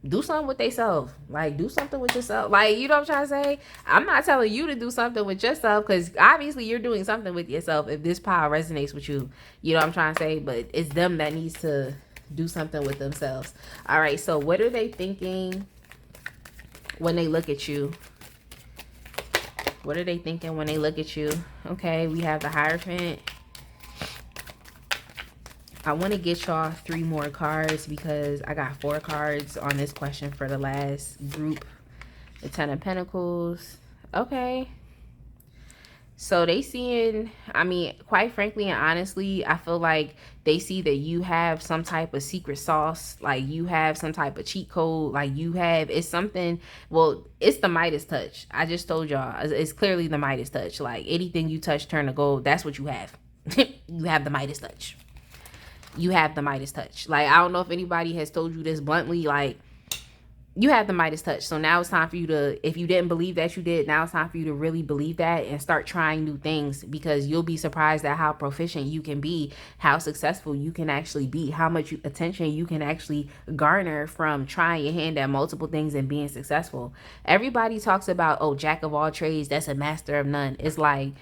A: do something with themselves. Like do something with yourself. Like, you know what I'm trying to say? I'm not telling you to do something with yourself, because obviously you're doing something with yourself if this power resonates with you. You know what I'm trying to say? But it's them that needs to do something with themselves. All right, so what are they thinking when they look at you? What are they thinking when they look at you? Okay, we have the Hierophant. I want to get y'all 3 more cards because I got 4 cards on this question for the last group. The Ten of Pentacles. Okay. So they seeing, quite frankly and honestly, I feel like they see that you have some type of secret sauce. Like you have some type of cheat code. Like it's something, well, it's the Midas touch. I just told y'all, it's clearly the Midas touch. Like anything you touch turn to gold. That's what you have. You have the Midas touch. You have the Midas touch. Like, I don't know if anybody has told you this bluntly, like, you have the Midas touch. So now it's time for you to, if you didn't believe that you did, now it's time for you to really believe that and start trying new things, because you'll be surprised at how proficient you can be, how successful you can actually be, how much attention you can actually garner from trying your hand at multiple things and being successful. Everybody talks about, oh, jack of all trades, that's a master of none. It's like,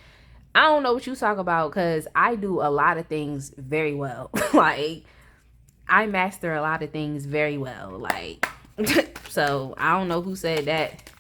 A: I don't know what you talk about, because I do a lot of things very well. Like, I master a lot of things very well. Like, so I don't know who said that,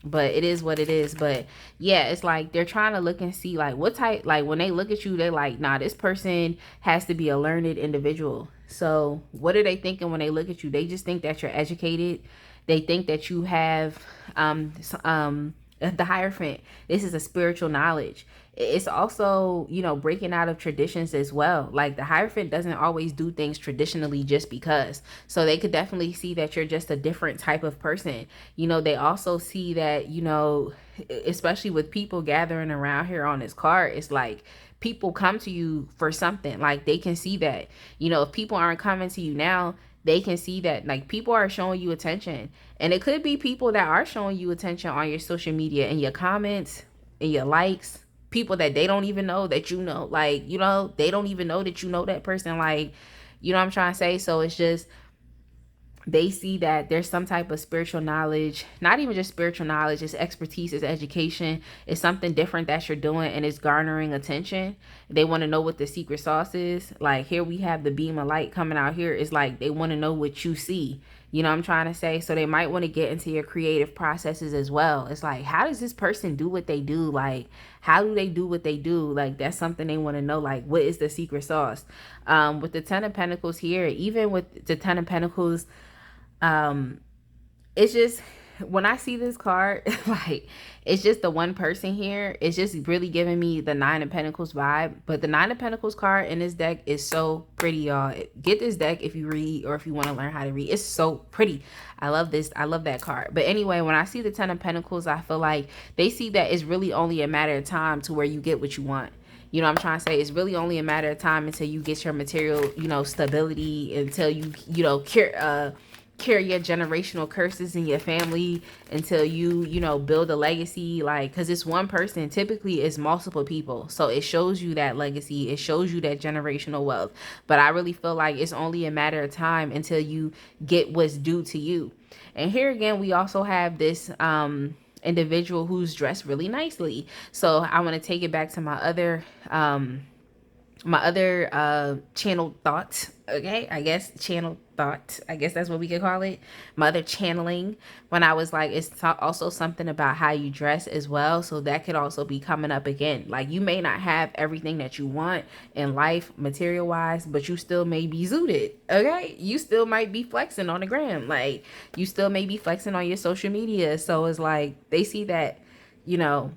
A: but it is what it is. But yeah, it's like they're trying to look and see like what type, like when they look at you, they're like, nah, this person has to be a learned individual. So what are they thinking when they look at you? They just think that you're educated. They think that you have the Hierophant. This is a spiritual knowledge. It's also, breaking out of traditions as well. Like the Hierophant doesn't always do things traditionally just because. So they could definitely see that you're just a different type of person. They also see that, especially with people gathering around here on this card, it's like people come to you for something. Like they can see that, if people aren't coming to you now, they can see that like people are showing you attention. And it could be people that are showing you attention on your social media and your comments and your likes. People that they don't even know that like, they don't even know that you know that person. Like, You know what I'm trying to say? So it's just, they see that there's some type of spiritual knowledge, not even just spiritual knowledge, it's expertise, it's education, it's something different that you're doing and it's garnering attention. They want to know what the secret sauce is. Like here we have the beam of light coming out here. It's like they want to know what you see. You know what I'm trying to say? So they might want to get into your creative processes as well. It's like, how does this person do what they do? Like, how do they do what they do? Like, that's something they want to know. Like, what is the secret sauce? With the Ten of Pentacles here, even with the Ten of Pentacles, it's just, when I see this card, like, it's just the one person here. It's just really giving me the Nine of Pentacles vibe. But the Nine of Pentacles card in this deck is so pretty, y'all. Get this deck if you read or if you want to learn how to read. It's so pretty. I love this. I love that card. But anyway, when I see the Ten of Pentacles, I feel like they see that it's really only a matter of time to where you get what you want. You know what I'm trying to say? It's really only a matter of time until you get your material, you know, stability, until you, you know, carry your generational curses in your family, until you know, build a legacy. Like, because it's one person, typically it's multiple people, so it shows you that legacy, it shows you that generational wealth. But I really feel like it's only a matter of time until you get what's due to you. And here again, we also have this individual who's dressed really nicely. So I want to take it back to my other channel thought. Okay, I guess channel thought, I guess that's what we could call it. My other channeling, when I was like, it's also something about how you dress as well. So that could also be coming up again. Like, you may not have everything that you want in life material wise, but you still may be zooted. Okay, you still might be flexing on the gram. Like, you still may be flexing on your social media. So it's like, they see that, you know,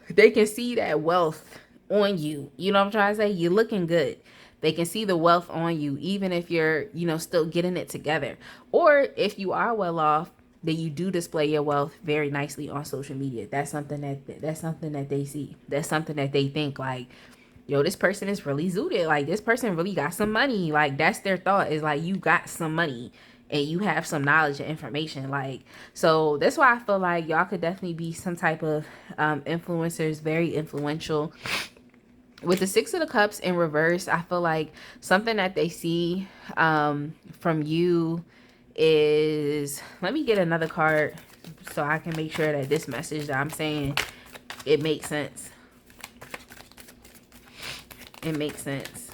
A: they can see that wealth on you. You know what I'm trying to say? You're looking good. They can see the wealth on you, even if you're, you know, still getting it together. Or if you are well off, then you do display your wealth very nicely on social media. That's something that they see. That's something that they think, like, yo, this person is really zooted. Like, this person really got some money. Like, that's their thought, is like, you got some money and you have some knowledge and information. Like, so that's why I feel like y'all could definitely be some type of influencers, very influential. With the Six of the Cups in reverse, I feel like something that they see from you is, let me get another card so I can make sure that this message that I'm saying, it makes sense. It makes sense.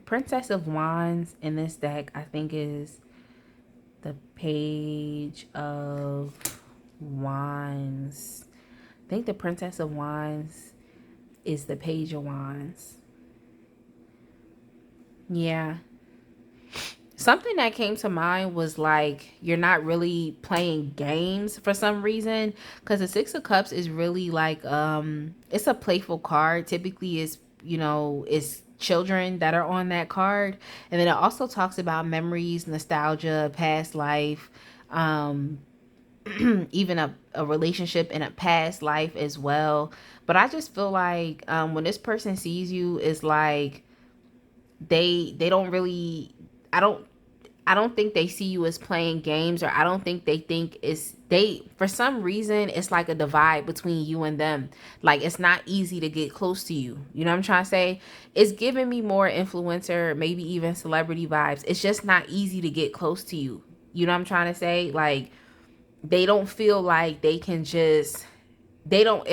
A: Princess of Wands in this deck, I think, is the Page of Wands. I think the Princess of Wands is the Page of Wands. Yeah. Something that came to mind was like, you're not really playing games for some reason. Because the Six of Cups is really like, it's a playful card. Typically, it's, you know, it's children that are on that card. And then it also talks about memories, nostalgia, past life, even a relationship in a past life as well. But I just feel like when this person sees you, it's like they don't really, I don't think they see you as playing games, or I don't think they think for some reason it's like a divide between you and them. Like, it's not easy to get close to you. You know what I'm trying to say? It's giving me more influencer, maybe even celebrity vibes. It's just not easy to get close to you. You know what I'm trying to say? Like, they don't feel like they can just, they don't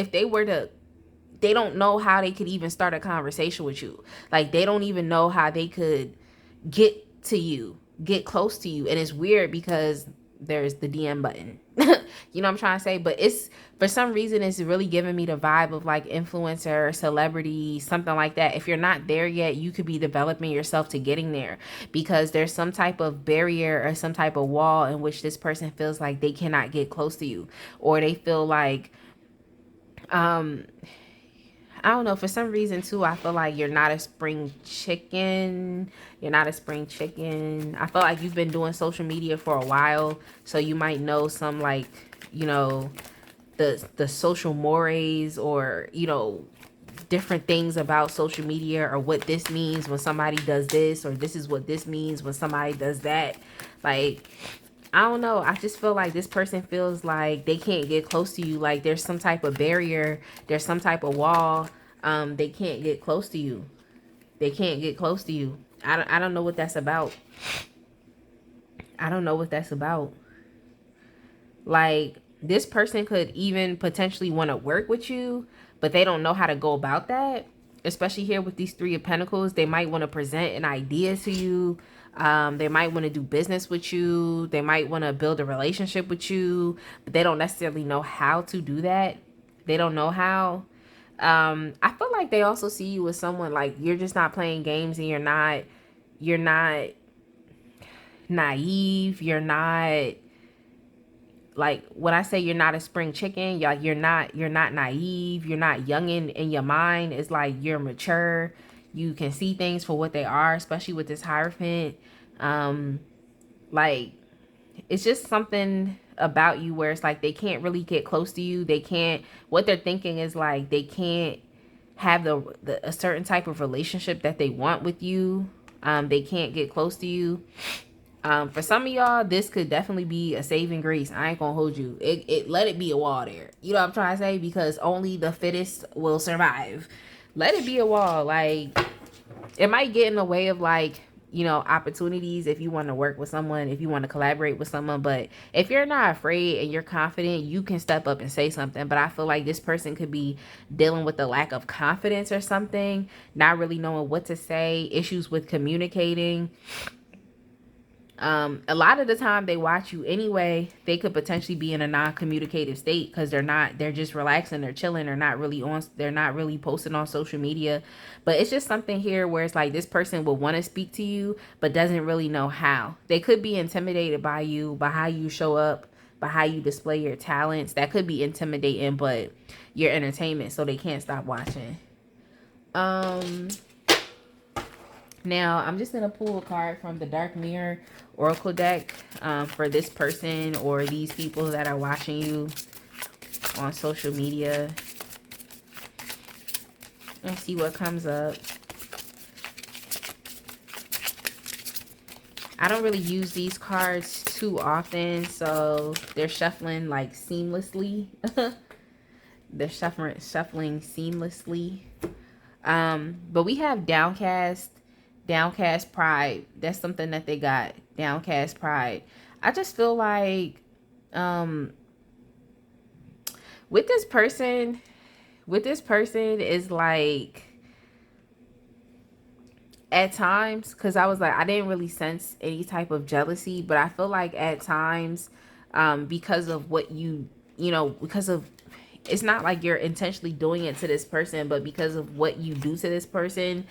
A: know how they could even start a conversation with you. Like, they don't even know how they could get to you, get close to you. And it's weird because there's the DM button. You know what I'm trying to say? But it's, for some reason, it's really giving me the vibe of like influencer, celebrity, something like that. If you're not there yet, you could be developing yourself to getting there, because there's some type of barrier or some type of wall in which this person feels like they cannot get close to you, or they feel like, I don't know, for some reason too, I feel like you're not a spring chicken. You're not a spring chicken. I feel like you've been doing social media for a while, so you might know some, like, you know, the social mores, or, you know, different things about social media, or what this means when somebody does this, or this is what this means when somebody does that. Like, I don't know. I just feel like this person feels like they can't get close to you. Like, there's some type of barrier. There's some type of wall. They can't get close to you. They can't get close to you. I don't know what that's about. I don't know what that's about. Like, this person could even potentially want to work with you, but they don't know how to go about that. Especially here with these Three of Pentacles, they might want to present an idea to you. They might want to do business with you. They might want to build a relationship with you, but they don't necessarily know how to do that. They don't know how. I feel like they also see you as someone like you're just not playing games, and you're not naive. You're not, like, when I say you're not a spring chicken, you're not naive. You're not youngin' in your mind. It's like you're mature. You can see things for what they are, especially with this Hierophant. Like, it's just something about you where it's like they can't really get close to you. They can't, what they're thinking is like they can't have a certain type of relationship that they want with you. They can't get close to you. For some of y'all, this could definitely be a saving grace. I ain't gonna hold you. It let it be a wall there. You know what I'm trying to say? Because only the fittest will survive. Let it be a wall. Like, it might get in the way of, like, you know, opportunities if you want to work with someone, if you want to collaborate with someone. But if you're not afraid and you're confident, you can step up and say something. But I feel like this person could be dealing with a lack of confidence or something, not really knowing what to say, issues with communicating. A lot of the time they watch you anyway. They could potentially be in a non-communicative state because they're just relaxing, they're chilling, they're not really posting on social media. But it's just something here where it's like this person will want to speak to you but doesn't really know how. They could be intimidated by you, by how you show up, by how you display your talents. That could be intimidating, but your entertainment, so they can't stop watching. Now, I'm just going to pull a card from the Dark Mirror Oracle deck for this person or these people that are watching you on social media. And see what comes up. I don't really use these cards too often, so they're shuffling like seamlessly. They're shuffling seamlessly. But we have downcast pride. That's something that they got. Downcast pride. I just feel like with this person is like, at times, because I was like, I didn't really sense any type of jealousy, but I feel like at times, because of what because of, it's not like you're intentionally doing it to this person, but because of what you do to this person,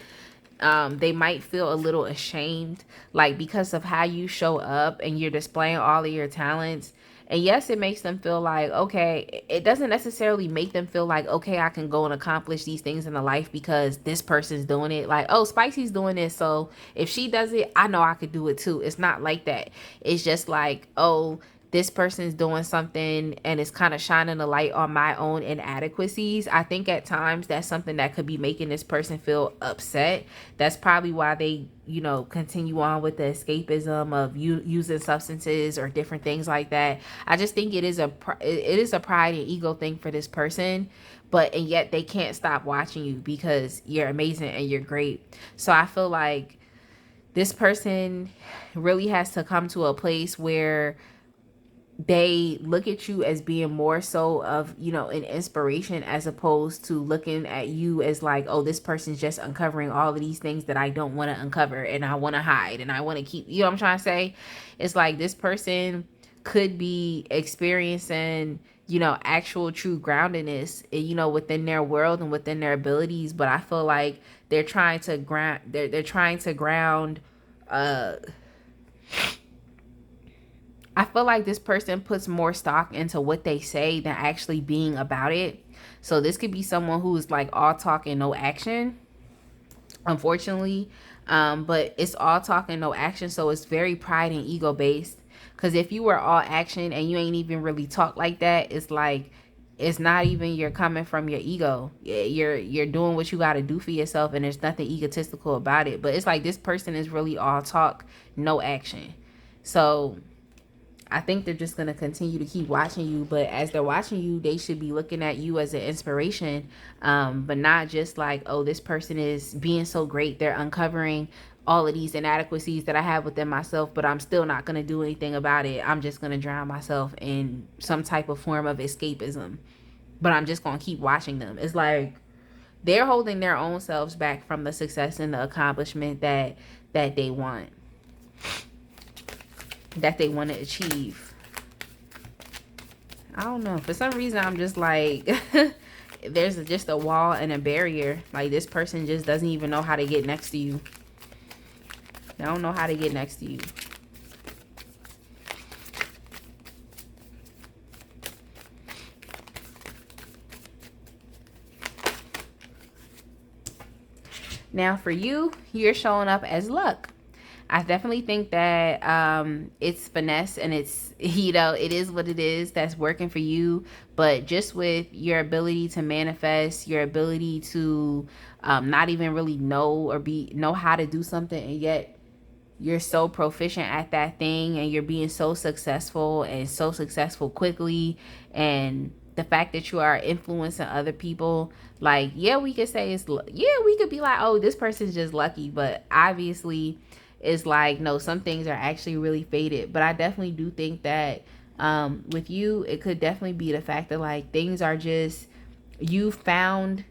A: they might feel a little ashamed, like because of how you show up and you're displaying all of your talents. And yes, it makes them feel like, okay, it doesn't necessarily make them feel like, okay, I can go and accomplish these things in the life because this person's doing it. Like, oh, Spicy's doing this, so if she does it, I know I could do it too. It's not like that. It's just like, oh, this person's doing something and it's kind of shining a light on my own inadequacies. I think at times that's something that could be making this person feel upset. That's probably why they, continue on with the escapism of using substances or different things like that. I just think it is a pride and ego thing for this person, and yet they can't stop watching you because you're amazing and you're great. So I feel like this person really has to come to a place where they look at you as being more so of, an inspiration, as opposed to looking at you as like, oh, this person's just uncovering all of these things that I don't want to uncover and I want to hide and I want to keep, you know what I'm trying to say? It's like this person could be experiencing, actual true groundedness, within their world and within their abilities. But I feel like they're trying to ground, I feel like this person puts more stock into what they say than actually being about it. So this could be someone who's like all talk and no action, unfortunately. But it's all talk and no action. So it's very pride and ego based. Because if you were all action and you ain't even really talk like that, it's like, it's not even you're coming from your ego. You're doing what you got to do for yourself, and there's nothing egotistical about it. But it's like this person is really all talk, no action. So I think they're just going to continue to keep watching you. But as they're watching you, they should be looking at you as an inspiration, but not just like, oh, this person is being so great. They're uncovering all of these inadequacies that I have within myself, but I'm still not going to do anything about it. I'm just going to drown myself in some type of form of escapism, but I'm just going to keep watching them. It's like they're holding their own selves back from the success and the accomplishment that they want, that they want to achieve. I don't know. For some reason, I'm just like, there's just a wall and a barrier. Like, this person just doesn't even know how to get next to you. They don't know how to get next to you. Now, for you, you're showing up as luck. I definitely think that it's finesse and it's, you know, it is what it is that's working for you. But just with your ability to manifest, your ability to not even really know how to do something, and yet you're so proficient at that thing, and you're being so successful and so successful quickly, and the fact that you are influencing other people, like, yeah, we could say we could be like, oh, this person's just lucky, but obviously it's like, no, some things are actually really fated. But I definitely do think that with you, it could definitely be the fact that, like, things are just, you found,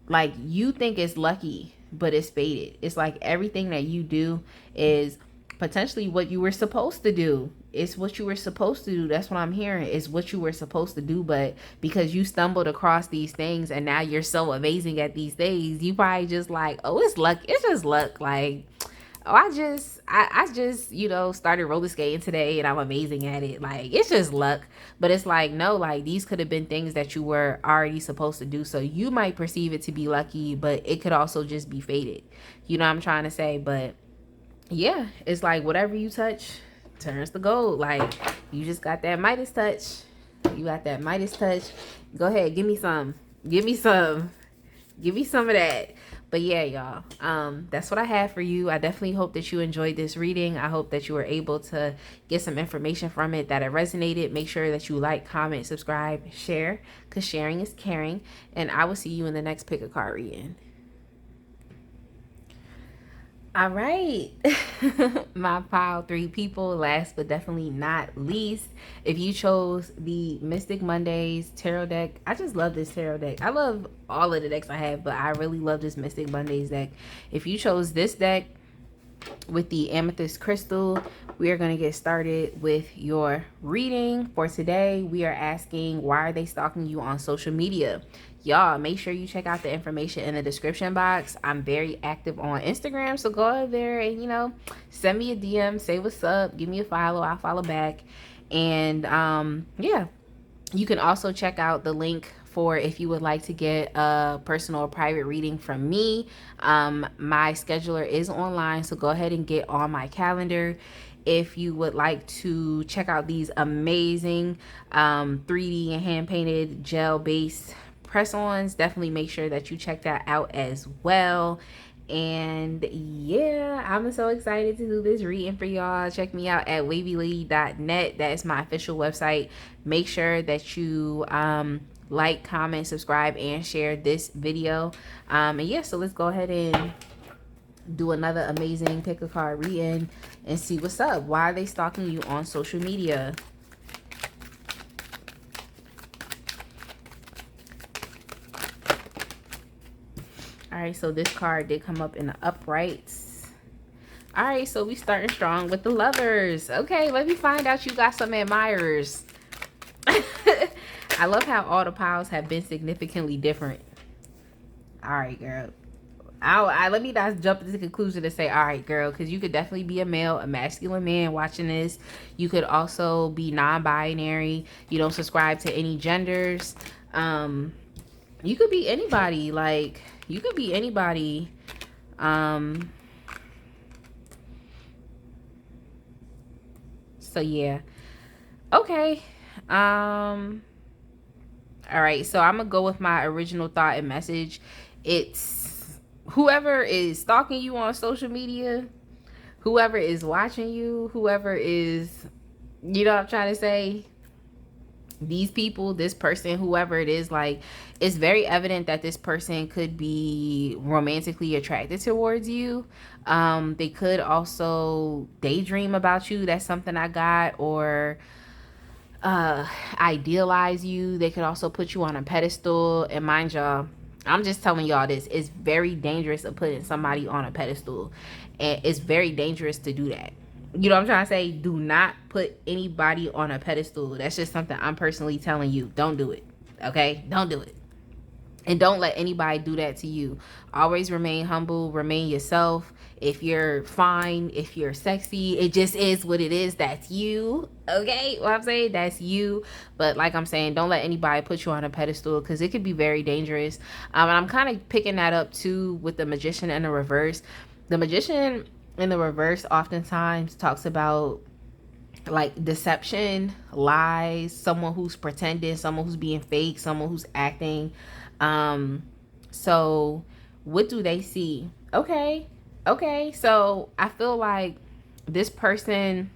A: like, you think it's lucky, but it's fated. It's like everything that you do is potentially what you were supposed to do. It's what you were supposed to do. That's what I'm hearing. It's what you were supposed to do, but because you stumbled across these things and now you're so amazing at these things, you probably just like, oh, it's luck. It's just luck. Like, oh, I just, you know, started roller skating today and I'm amazing at it. Like, it's just luck. But it's like, no, like, these could have been things that you were already supposed to do. So you might perceive it to be lucky, but it could also just be fated. You know what I'm trying to say? But yeah, it's like whatever you touch turns to gold. Like, you just got that Midas touch. You got that Midas touch. Go ahead, give me some. Give me some. Give me some of that. But yeah, y'all, that's what I have for you. I definitely hope that you enjoyed this reading. I hope that you were able to get some information from it, that it resonated. Make sure that you like, comment, subscribe, share, because sharing is caring. And I will see you in the next pick a card reading. All right, my pile 3 people, last but definitely not least, if you chose the Mystic Mondays tarot deck, I just love this tarot deck. I love all of the decks I have, but I really love this Mystic Mondays deck. If you chose this deck with the amethyst crystal, we are going to get started with your reading. For today, we are asking, why are they stalking you on social media? Y'all, make sure you check out the information in the description box. I'm very active on Instagram, so go over there and, you know, send me a DM, say what's up, give me a follow, I'll follow back. And yeah, you can also check out the link for if you would like to get a personal or private reading from me. My scheduler is online, so go ahead and get on my calendar. If you would like to check out these amazing 3D and hand-painted gel-based press-ons, definitely make sure that you check that out as well. And yeah, I'm so excited to do this reading for y'all. Check me out at WavyLady.net. That is my official website. Make sure that you like, comment, subscribe, and share this video. And yeah, so let's go ahead and do another amazing pick a card reading and see what's up. Why are they stalking you on social media? All right, so this card did come up in the uprights. All right, so we starting strong with the Lovers. Okay, let me find out you got some admirers. I love how all the piles have been significantly different. All right, girl. Let me not jump to the conclusion to say, all right, girl, because you could definitely be a male, a masculine man watching this. You could also be non-binary. You don't subscribe to any genders. You could be anybody. Like, you could be anybody. So yeah. Okay. All right, so I'm gonna go with my original thought and message. It's whoever is stalking you on social media, whoever is watching you, whoever is You know what I'm trying to say? These people, this person, whoever it is, like, it's very evident that this person could be romantically attracted towards you. They could also daydream about you. That's something I got. Or idealize you. They could also put you on a pedestal. And mind y'all, I'm just telling y'all this, it's very dangerous of putting somebody on a pedestal, and it's very dangerous to do that. You know what I'm trying to say? Do not put anybody on a pedestal. That's just something I'm personally telling you. Don't do it. Okay? Don't do it. And don't let anybody do that to you. Always remain humble, remain yourself. If you're fine, if you're sexy, it just is what it is. That's you. Okay? What I'm saying? That's you. But like I'm saying, don't let anybody put you on a pedestal, because it could be very dangerous. And I'm kind of picking that up too with the magician in the reverse. The magician in the reverse oftentimes talks about like deception, lies, someone who's pretending, someone who's being fake, someone who's acting. So what do they see? Okay. So I feel like this person,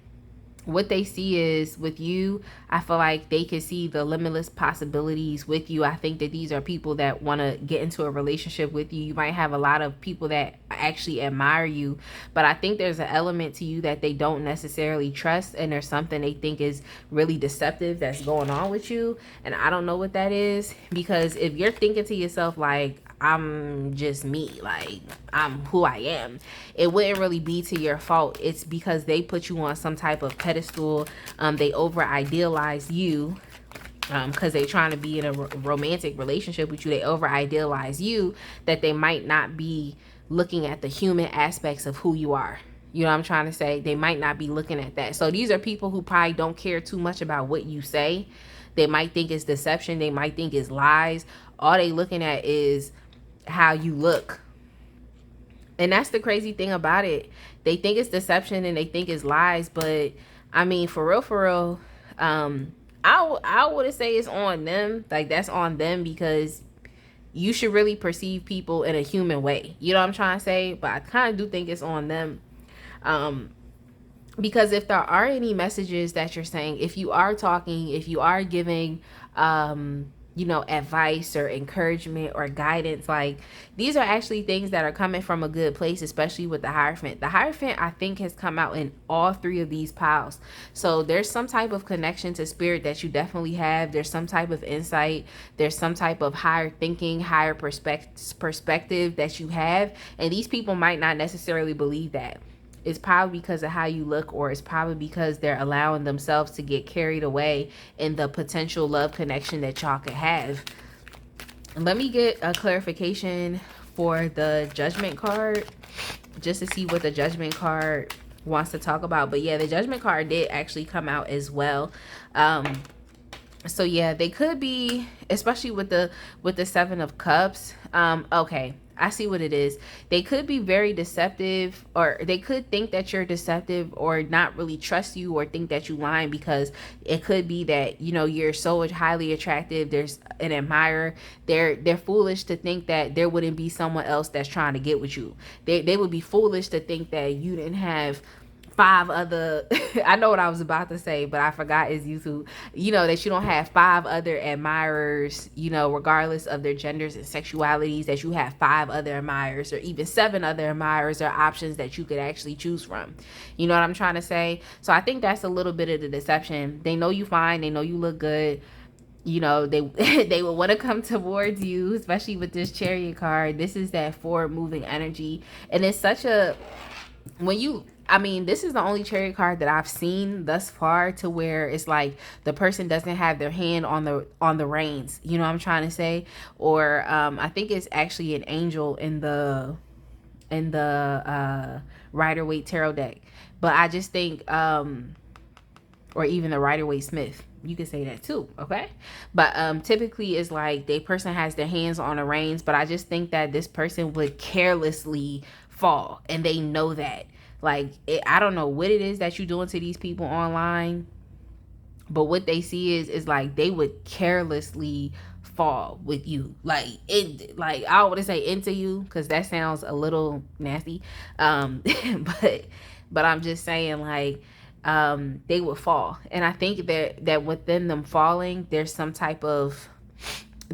A: what they see is with you, I feel like they can see the limitless possibilities with you. I think that these are people that want to get into a relationship with you. You might have a lot of people that actually admire you, but I think there's an element to you that they don't necessarily trust, and there's something they think is really deceptive that's going on with you. And I don't know what that is, because if you're thinking to yourself like, I'm just me, like I'm who I am, it wouldn't really be to your fault. It's because they put you on some type of pedestal. They over idealize you, because they're trying to be in a romantic relationship with you. They over idealize you, that they might not be looking at the human aspects of who you are. You know what I'm trying to say? They might not be looking at that. So these are people who probably don't care too much about what you say. They might think it's deception. They might think it's lies. All they looking at is how you look. And that's the crazy thing about it. They think it's deception and they think it's lies, but I mean, for real, I would say it's on them. Like, that's on them, because you should really perceive people in a human way. You know what I'm trying to say? But I kind of do think it's on them. Because if there are any messages that you're saying, if you are talking, if you are giving, advice or encouragement or guidance, like, these are actually things that are coming from a good place, especially with the Hierophant. The Hierophant, I think, has come out in all three of these piles. So there's some type of connection to spirit that you definitely have. There's some type of insight. There's some type of higher thinking, higher perspective that you have. And these people might not necessarily believe that. It's probably because of how you look, or it's probably because they're allowing themselves to get carried away in the potential love connection that y'all could have. Let me get a clarification for the Judgment card, just to see what the Judgment card wants to talk about. But yeah, the Judgment card did actually come out as well. So yeah, they could be, especially with the Seven of Cups. Okay, I see what it is. They could be very deceptive, or they could think that you're deceptive, or not really trust you, or think that you lying, because it could be that, you're so highly attractive. There's an admirer. They're foolish to think that there wouldn't be someone else that's trying to get with you. They would be foolish to think that you didn't have 5 other I know what I was about to say, but I forgot is YouTube. That you don't have 5 other admirers, regardless of their genders and sexualities, that you have 5 other admirers, or even 7 other admirers, or options that you could actually choose from. You know what I'm trying to say? So I think that's a little bit of the deception. They know you fine, they know you look good. They will want to come towards you, especially with this Chariot card. This is that forward moving energy, and it's such a, this is the only Chariot card that I've seen thus far to where it's like the person doesn't have their hand on the reins. You know what I'm trying to say? Or I think it's actually an angel in the Rider-Waite tarot deck. But I just think, or even the Rider-Waite Smith, you could say that too, okay? But typically it's like the person has their hands on the reins, but I just think that this person would carelessly fall, and they know that. Like, I don't know what it is that you're doing to these people online, but what they see is like they would carelessly fall with you, like I don't want to say into you, because that sounds a little nasty, but I'm just saying, like, they would fall. And I think that within them falling, there's some type of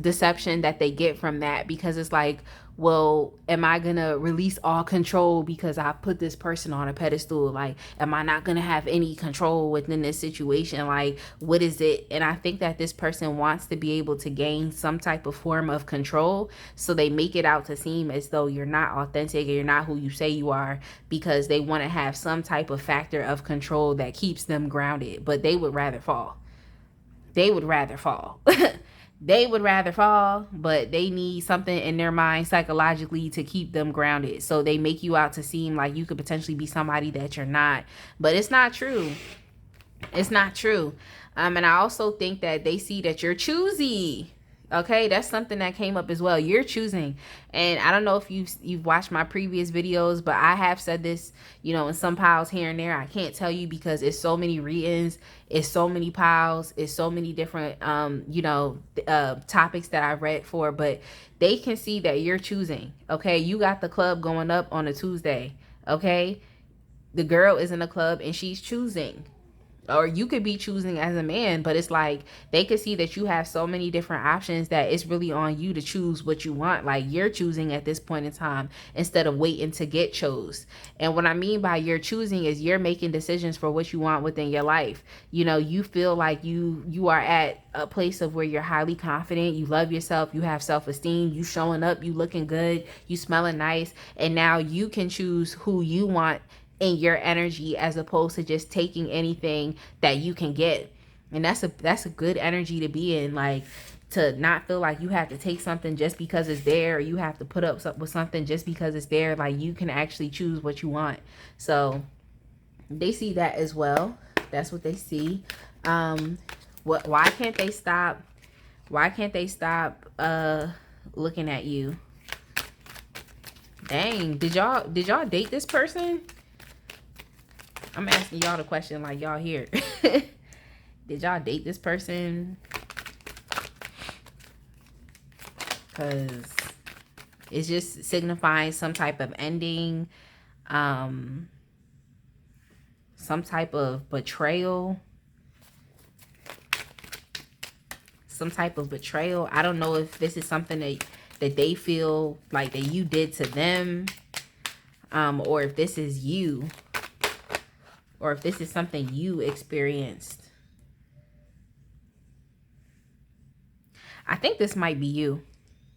A: deception that they get from that, because it's like, well, am I gonna release all control because I put this person on a pedestal? Like, am I not gonna have any control within this situation? Like, what is it? And I think that this person wants to be able to gain some type of form of control, so they make it out to seem as though you're not authentic and you're not who you say you are, because they want to have some type of factor of control that keeps them grounded. But they would rather fall. They would rather fall. They would rather fall, but they need something in their mind psychologically to keep them grounded. So they make you out to seem like you could potentially be somebody that you're not. But it's not true. It's not true. And I also think that they see that you're choosy. Okay, that's something that came up as well. You're choosing. And I don't know if you've watched my previous videos, but I have said this, you know, in some piles here and there. I can't tell you because it's so many readings, it's so many piles, it's so many different topics that I've read for, but they can see that you're choosing. Okay, you got the club going up on a Tuesday. Okay, the girl is in the club and she's choosing. Or you could be choosing as a man, but it's like they could see that you have so many different options that it's really on you to choose what you want. Like, you're choosing at this point in time instead of waiting to get chose. And what I mean by you're choosing is you're making decisions for what you want within your life. You know, you feel like you are at a place of where you're highly confident, you love yourself, you have self-esteem, you showing up, you looking good, you smelling nice, and now you can choose who you want in your energy, as opposed to just taking anything that you can get. And that's a good energy to be in, like, to not feel like you have to take something just because it's there, or you have to put up with something just because it's there. Like, you can actually choose what you want. So they see that as well. That's what they see. Why can't they stop looking at you? Dang, did y'all date this person? I'm asking y'all the question like y'all here. Did y'all date this person? Because it's just signifying some type of ending, some type of betrayal. I don't know if this is something that they feel like that you did to them, or if this is you. Or if this is something you experienced. I think this might be you.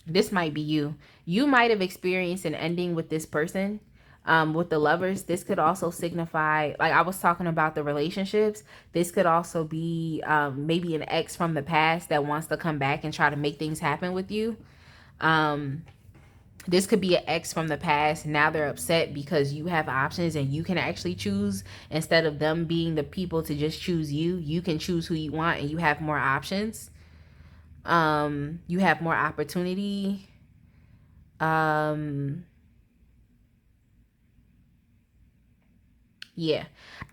A: This might be you. You might have experienced an ending with this person. With the Lovers, this could also signify, like I was talking about the relationships, this could also be maybe an ex from the past that wants to come back and try to make things happen with you. This could be an ex from the past. Now they're upset because you have options and you can actually choose, instead of them being the people to just choose you. You can choose who you want and you have more options. You have more opportunity. Yeah,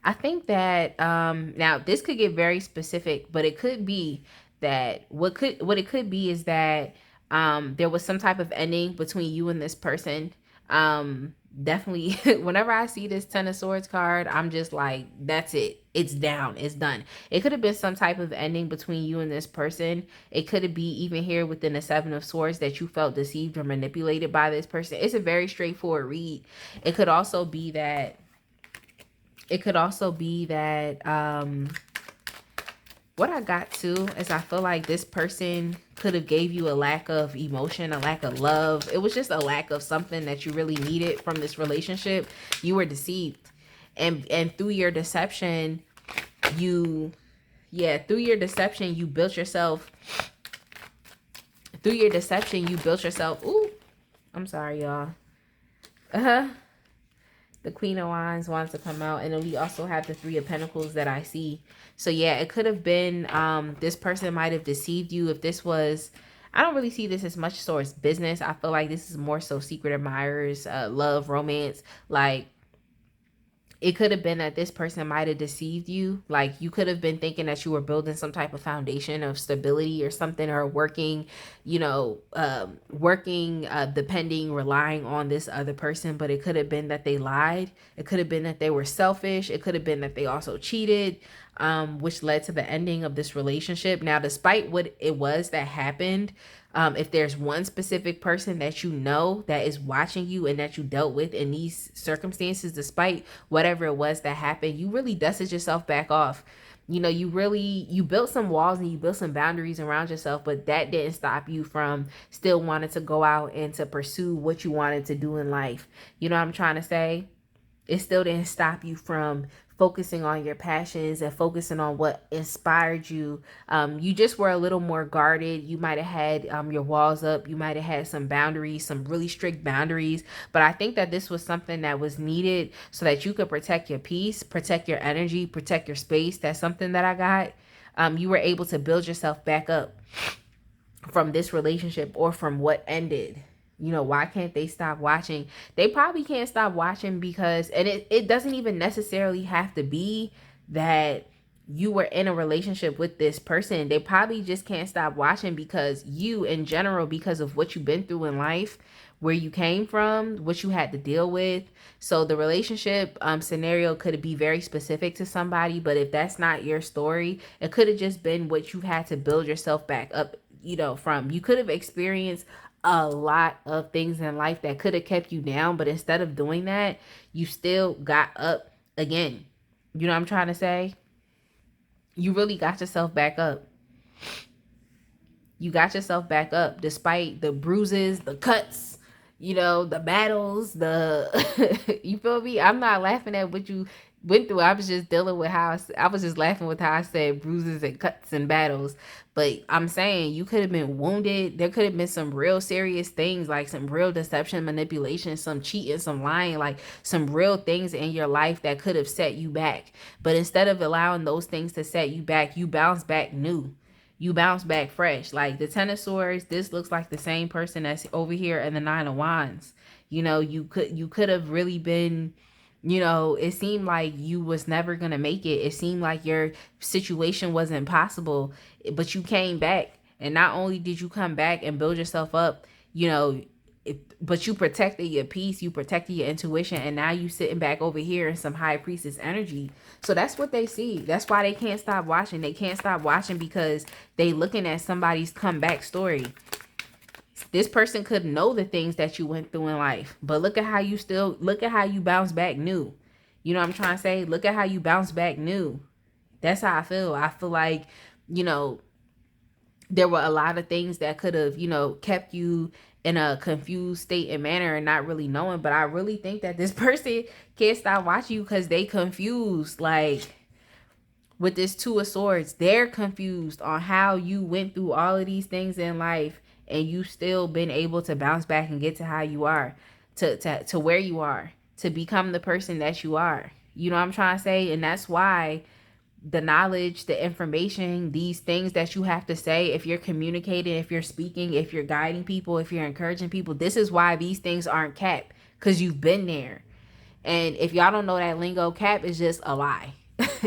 A: I think that now this could get very specific, but it could be that what it could be is that there was some type of ending between you and this person. Definitely, whenever I see this Ten of Swords card, I'm just like, that's it. It's down. It's done. It could have been some type of ending between you and this person. It could be even here within the Seven of Swords that you felt deceived or manipulated by this person. It's a very straightforward read. It could also be that what I got too is I feel like this person could have gave you a lack of emotion, a lack of love. It was just a lack of something that you really needed from this relationship. You were deceived. And through your deception, you built yourself. Ooh, I'm sorry, y'all. The Queen of Wands wants to come out. And then we also have the Three of Pentacles that I see. So yeah, it could have been, this person might have deceived you. If this was, I don't really see this as much so as business. I feel like this is more so secret admirers, love, romance. Like, it could have been that this person might have deceived you. Like, you could have been thinking that you were building some type of foundation of stability or something, or working, depending, relying on this other person. But it could have been that they lied. It could have been that they were selfish. It could have been that they also cheated, which led to the ending of this relationship. Now, despite what it was that happened, if there's one specific person that you know that is watching you and that you dealt with in these circumstances, despite whatever it was that happened, you really dusted yourself back off. You built some walls and you built some boundaries around yourself, but that didn't stop you from still wanting to go out and to pursue what you wanted to do in life. You know what I'm trying to say? It still didn't stop you from focusing on your passions and focusing on what inspired you. You just were a little more guarded. You might have had your walls up. You might have had some boundaries, some really strict boundaries. But I think that this was something that was needed so that you could protect your peace, protect your energy, protect your space. That's something that I got. You were able to build yourself back up from this relationship or from what ended. Why can't they stop watching? They probably can't stop watching because, and it doesn't even necessarily have to be that you were in a relationship with this person. They probably just can't stop watching because you, in general, because of what you've been through in life, where you came from, what you had to deal with. So the relationship scenario could be very specific to somebody, but if that's not your story, it could have just been what you had to build yourself back up, from. You could have experienced a lot of things in life that could have kept you down, but instead of doing that, you still got up again. You know what I'm trying to say? You really got yourself back up. You got yourself back up despite the bruises, the cuts, the battles, you feel me? I'm not laughing at what you went through. I was just dealing with I was just laughing with how I said bruises and cuts and battles. But I'm saying you could have been wounded. There could have been some real serious things, like some real deception, manipulation, some cheating, some lying, like some real things in your life that could have set you back. But instead of allowing those things to set you back, you bounce back new. You bounce back fresh. Like the Ten of Swords, this looks like the same person that's over here in the Nine of Wands. You could have really been, it seemed like you was never gonna make it. It seemed like your situation wasn't possible, but you came back. And not only did you come back and build yourself up, but you protected your peace, you protected your intuition, and now you sitting back over here in some high priestess energy. So that's what they see. That's why they can't stop watching. They can't stop watching because they looking at somebody's comeback story. This person could know the things that you went through in life, but look at how you bounce back new. You know what I'm trying to say? Look at how you bounce back new. That's how I feel. I feel like, there were a lot of things that could have, kept you in a confused state and manner and not really knowing. But I really think that this person can't stop watching you because they confused. Like with this Two of Swords, they're confused on how you went through all of these things in life and you still been able to bounce back and get to how you are, to where you are, to become the person that you are. You know what I'm trying to say? And that's why the knowledge, the information, these things that you have to say, if you're communicating, if you're speaking, if you're guiding people, if you're encouraging people, this is why these things aren't cap, because you've been there. And if y'all don't know that lingo, cap is just a lie.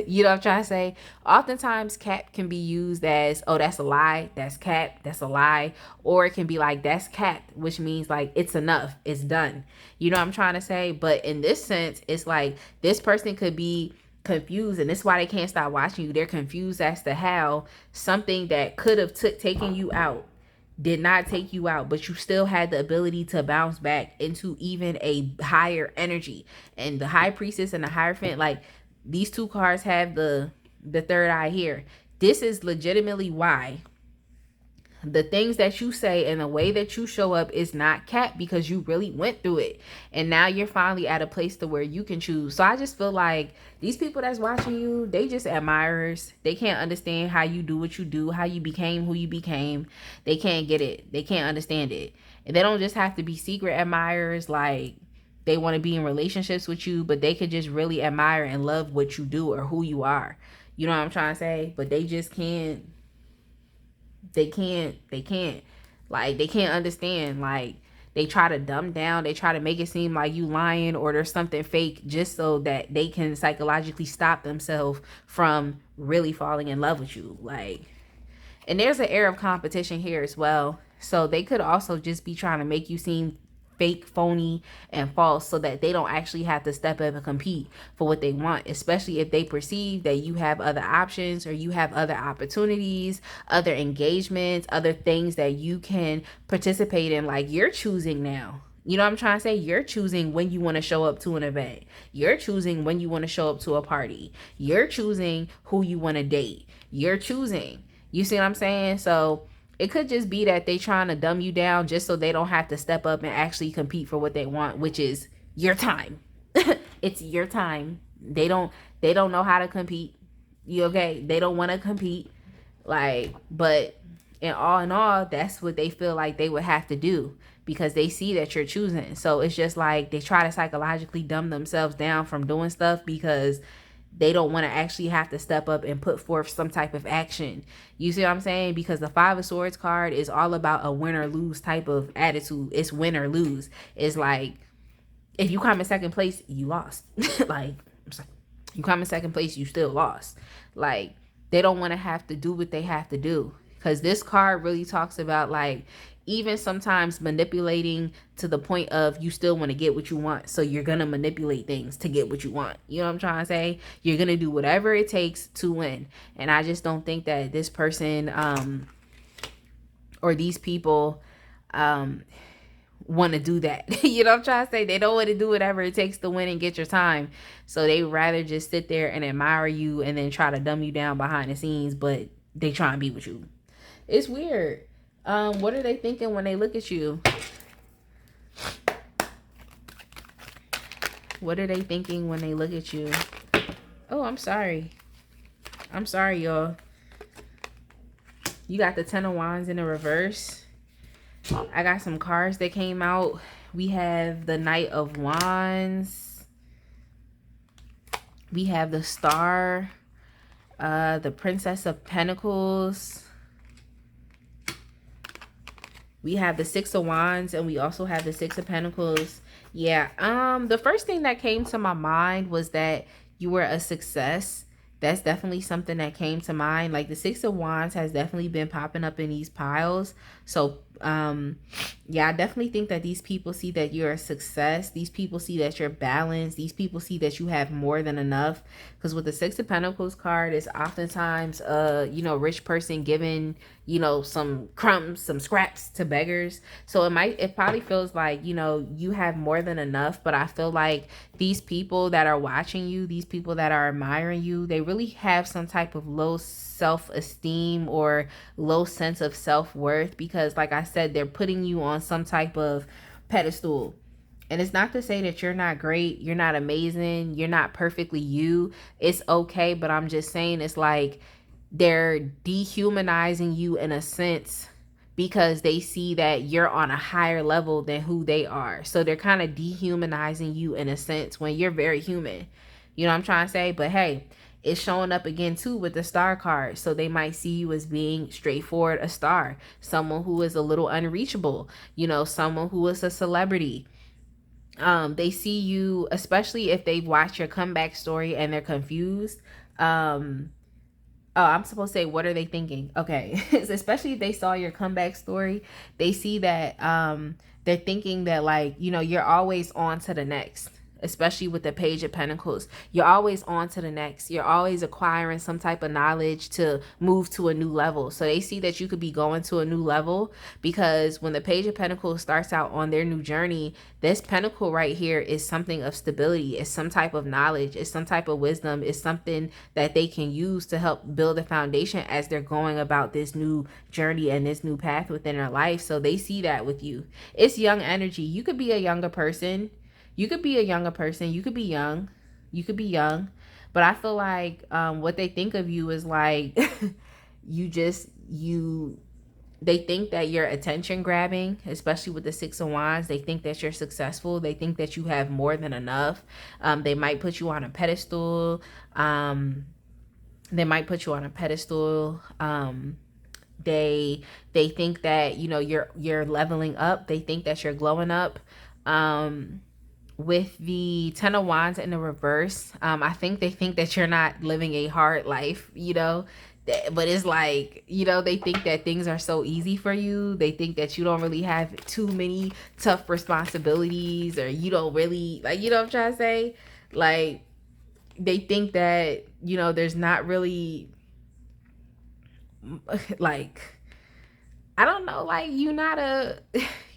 A: You know what I'm trying to say? Oftentimes cap can be used as, oh, that's a lie, that's cap, that's a lie. Or it can be like, that's cap, which means like it's enough, it's done. You know what I'm trying to say? But in this sense, it's like this person could be confused, and this is why they can't stop watching you. They're confused as to how something that could have taken you out did not take you out, but you still had the ability to bounce back into even a higher energy. And the High Priestess and the Hierophant, like these two cards have the third eye here. This is legitimately why the things that you say and the way that you show up is not capped, because you really went through it. And now you're finally at a place to where you can choose. So I just feel like these people that's watching you, they just admirers. They can't understand how you do what you do, how you became who you became. They can't get it. They can't understand it. And they don't just have to be secret admirers, like they want to be in relationships with you, but they could just really admire and love what you do or who you are. You know what I'm trying to say? But they just can't. They can't like, they can't understand, like they try to dumb down, they try to make it seem like you lying or there's something fake, just so that they can psychologically stop themselves from really falling in love with you. Like, and there's an air of competition here as well. So they could also just be trying to make you seem fake, phony, and false, so that they don't actually have to step up and compete for what they want, especially if they perceive that you have other options or you have other opportunities, other engagements, other things that you can participate in. Like, you're choosing now. You know what I'm trying to say? You're choosing when you want to show up to an event. You're choosing when you want to show up to a party. You're choosing who you want to date. You're choosing. You see what I'm saying? So it could just be that they trying to dumb you down just so they don't have to step up and actually compete for what they want, which is your time. It's your time. They don't know how to compete. You okay? They don't want to compete. Like, but in all, that's what they feel like they would have to do, because they see that you're choosing. So it's just like they try to psychologically dumb themselves down from doing stuff because they don't want to actually have to step up and put forth some type of action. You see what I'm saying? Because the Five of Swords card is all about a win or lose type of attitude. It's win or lose. It's like, if you come in second place, you lost. Like, you come in second place, you still lost. Like, they don't want to have to do what they have to do. Because this card really talks about, like, even sometimes manipulating to the point of you still want to get what you want. So you're going to manipulate things to get what you want. You know what I'm trying to say? You're going to do whatever it takes to win. And I just don't think that this person or these people want to do that. You know what I'm trying to say? They don't want to do whatever it takes to win and get your time. So they rather just sit there and admire you and then try to dumb you down behind the scenes, but they try and be with you. It's weird. What are they thinking when they look at you? What are they thinking when they look at you? Oh, I'm sorry. I'm sorry, y'all. You got the Ten of Wands in the reverse. I got some cards that came out. We have the Knight of Wands. We have the Star. The Princess of Pentacles. We have the Six of Wands, and we also have the Six of Pentacles. Yeah, the first thing that came to my mind was that you were a success. That's definitely something that came to mind. Like, the Six of Wands has definitely been popping up in these piles. So, yeah, I definitely think that these people see that you're a success. These people see that you're balanced. These people see that you have more than enough. Because with the Six of Pentacles card, it's oftentimes you know, rich person giving, you know, some crumbs, some scraps to beggars. So it probably feels like, you know, you have more than enough. But I feel like these people that are watching you, these people that are admiring you, they really have some type of low self-esteem or low sense of self-worth, because like I said, they're putting you on some type of pedestal. And it's not to say that you're not great, you're not amazing, you're not perfectly you. It's okay, but I'm just saying it's like they're dehumanizing you in a sense, because they see that you're on a higher level than who they are. So they're kind of dehumanizing you in a sense when you're very human. You know what I'm trying to say? But hey, it's showing up again too with the Star card. So they might see you as being straightforward, a star, someone who is a little unreachable, you know, someone who is a celebrity. They see you, especially if they've watched your comeback story and they're confused. Oh, I'm supposed to say, what are they thinking? Okay. Especially if they saw your comeback story, they see that they're thinking that, like, you know, you're always on to the next. Especially with the Page of Pentacles, you're always on to the next. You're always acquiring some type of knowledge to move to a new level. So they see that you could be going to a new level, because when the Page of Pentacles starts out on their new journey, this pentacle right here is something of stability. It's some type of knowledge. It's some type of wisdom. It's something that they can use to help build a foundation as they're going about this new journey and this new path within their life. So they see that with you. It's young energy. You could be a younger person. You could be a younger person. You could be young. You could be young. But I feel like what they think of you is like they think that you're attention grabbing, especially with the Six of Wands. They think that you're successful. They think that you have more than enough. They might put you on a pedestal. They think that, you know, you're leveling up. They think that you're glowing up. With the Ten of Wands in the reverse, I think they think that you're not living a hard life, you know. But it's like, you know, they think that things are so easy for you. They think that you don't really have too many tough responsibilities, or you don't really, like, you know what I'm trying to say? Like, they think that, you know, there's not really, like, I don't know, like, you're not a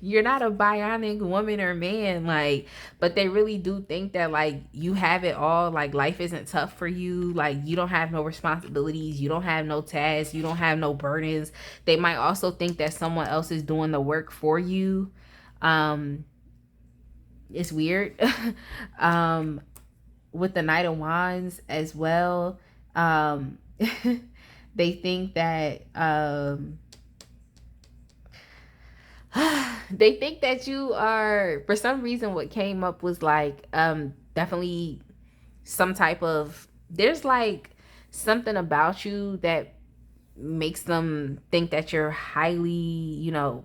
A: bionic woman or man, like, but they really do think that, like, you have it all, like, life isn't tough for you, like, you don't have no responsibilities, you don't have no tasks, you don't have no burdens. They might also think that someone else is doing the work for you. It's weird. With the Knight of Wands as well, they think that, they think that you are, for some reason, what came up was like, definitely some type of, there's like something about you that makes them think that you're highly, you know,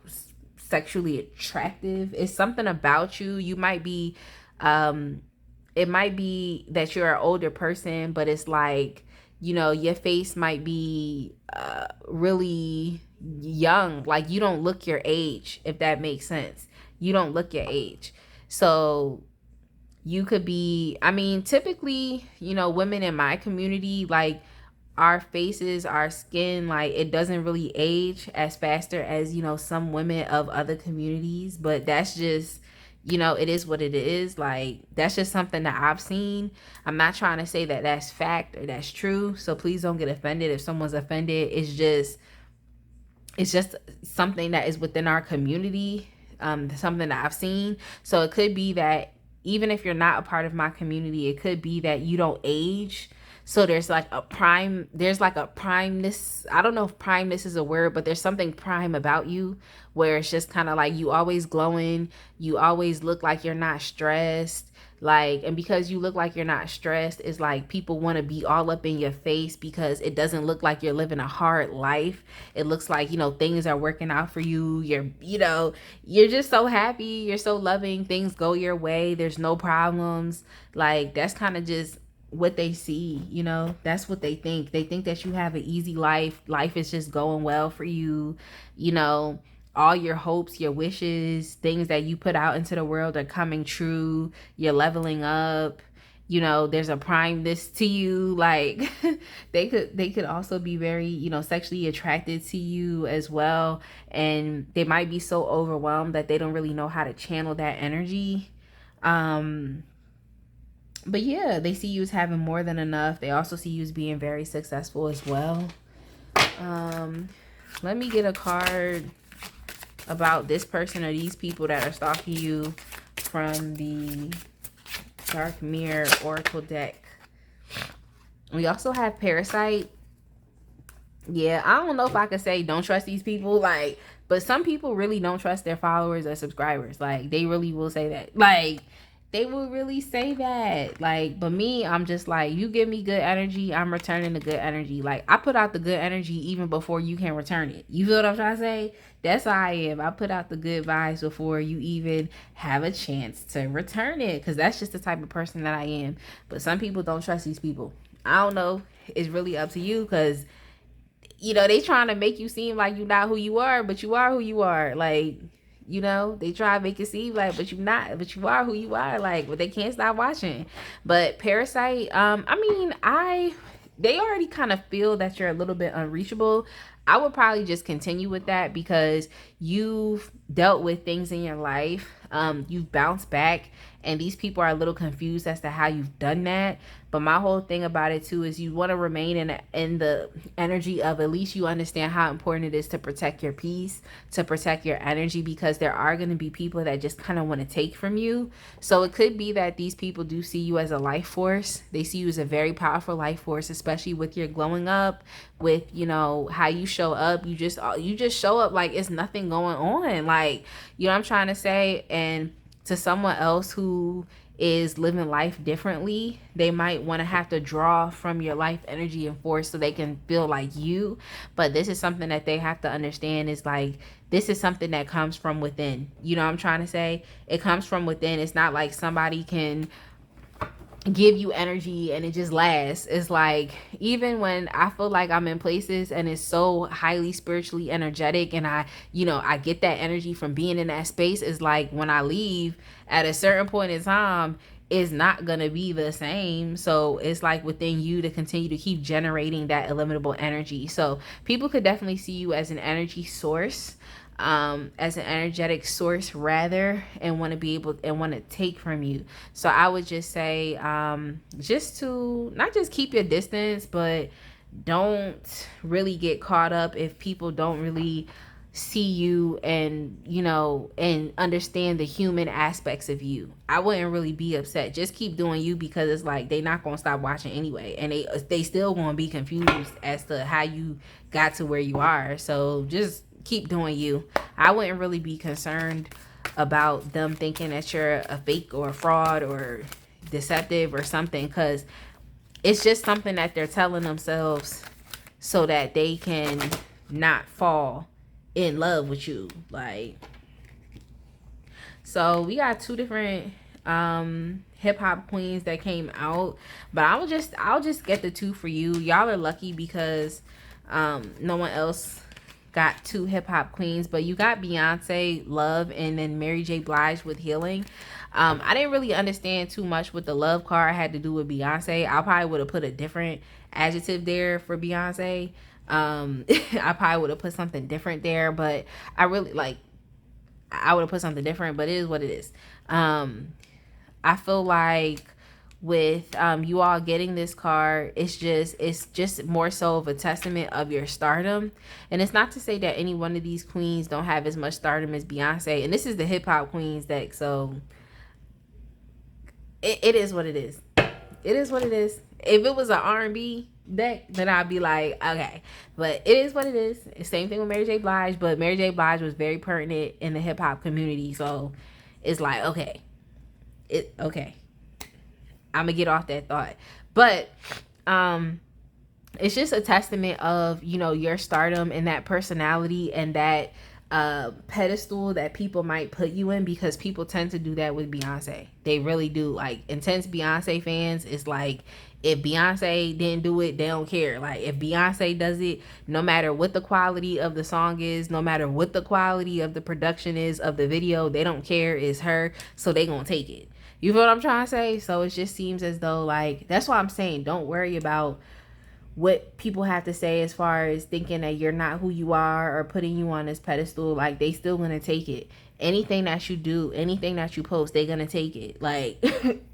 A: sexually attractive. It's something about you. You might be, it might be that you're an older person, but it's like, you know, your face might be really young. Like, you don't look your age, if that makes sense. You don't look your age. So you could be, I mean, typically, you know, women in my community, like, our faces, our skin, like, it doesn't really age as faster as, you know, some women of other communities. But that's just, you know, it is what it is. Like, that's just something that I've seen. I'm not trying to say that that's fact or that's true, so please don't get offended if someone's offended. It's just something that is within our community, something that I've seen. So it could be that even if you're not a part of my community, it could be that you don't age. So there's like a primeness. I don't know if primeness is a word, but there's something prime about you, where it's just kind of like you always glowing. You always look like you're not stressed. Like, and because you look like you're not stressed, it's like people want to be all up in your face, because it doesn't look like you're living a hard life. It looks like, you know, things are working out for you. You're, you know, you're just so happy. You're so loving. Things go your way. There's no problems. Like, that's kind of just what they see, you know. That's what they think. They think that you have an easy life. Life is just going well for you, you know. All your hopes, your wishes, things that you put out into the world are coming true. You're leveling up, you know. There's a primeness to you. Like, they could also be very, you know, sexually attracted to you as well, and they might be so overwhelmed that they don't really know how to channel that energy. But yeah, they see you as having more than enough. They also see you as being very successful as well. Let me get a card about this person or these people that are stalking you from the Dark Mirror Oracle deck. We also have Parasite. Yeah, I don't know if I could say don't trust these people, like, but some people really don't trust their followers or subscribers. Like, they really will say that. Like, they will really say that. Like, but me, I'm just like, you give me good energy, I'm returning the good energy. Like, I put out the good energy even before you can return it. You feel what I'm trying to say? That's how I am. I put out the good vibes before you even have a chance to return it, because that's just the type of person that I am. But some people don't trust these people. I don't know. It's really up to you, because, you know, they trying to make you seem like you're not who you are, but you are who you are. Like, you know, they try to make it seem like, but you're not, but you are who you are. Like, but they can't stop watching. But Parasite, I mean, they already kind of feel that you're a little bit unreachable. I would probably just continue with that, because you've dealt with things in your life. You've bounced back, and these people are a little confused as to how you've done that. But my whole thing about it too is you want to remain in the energy of, at least you understand how important it is to protect your peace, to protect your energy, because there are going to be people that just kind of want to take from you. So it could be that these people do see you as a life force. They see you as a very powerful life force, especially with your glowing up, with, you know, how you show up. You just show up like it's nothing going on. Like, you know what I'm trying to say? And to someone else who is living life differently, they might want to have to draw from your life energy and force so they can feel like you. But this is something that they have to understand is like, this is something that comes from within. You know what I'm trying to say? It comes from within. It's not like somebody can give you energy and it just lasts. It's like, even when I feel like I'm in places and it's so highly spiritually energetic and I get that energy from being in that space, it's like when I leave at a certain point in time, it's not gonna be the same. So it's like within you to continue to keep generating that illimitable energy. So people could definitely see you as an energy source, as an energetic source rather, and want to be able and want to take from you. So I would just say, just to not just keep your distance, but don't really get caught up if people don't really see you and and understand the human aspects of you. I wouldn't really be upset. Just keep doing you, because it's like they not gonna stop watching anyway, and they still gonna be confused as to how you got to where you are. So just keep doing you. I wouldn't really be concerned about them thinking that you're a fake or a fraud or deceptive or something, because it's just something that they're telling themselves so that they can not fall in love with you. Like, so we got two different hip-hop queens that came out, but I'll just get the two for you. Y'all are lucky because no one else got two hip-hop queens, but you got Beyonce, Love, and then Mary J. Blige with Healing. I didn't really understand too much what the Love card had to do with Beyonce. I probably would have put a different adjective there for Beyonce. I probably would have put something different there, but I would have put something different, but it is what it is. I feel like with you all getting this card, it's just more so of a testament of your stardom. And it's not to say that any one of these queens don't have as much stardom as Beyonce, and this is the hip-hop queens deck, so it is what it is. It is what it is. If it was an R&B deck, then I'd be like, okay, but it is what it is. It's same thing with Mary J. Blige, but Mary J. Blige was very pertinent in the hip-hop community, so it's like, okay, I'm gonna get off that thought. But it's just a testament of your stardom and that personality and that pedestal that people might put you in, because people tend to do that with Beyonce. They really do. Like, intense Beyonce fans, it's like, if Beyonce didn't do it, they don't care. Like, if Beyonce does it, no matter what the quality of the song is, no matter what the quality of the production is of the video, they don't care. It's her, so they gonna take it. You feel what I'm trying to say? So it just seems as though, like, that's why I'm saying don't worry about what people have to say as far as thinking that you're not who you are or putting you on this pedestal. Like, they still gonna take it. Anything that you do, anything that you post, they gonna take it. Like,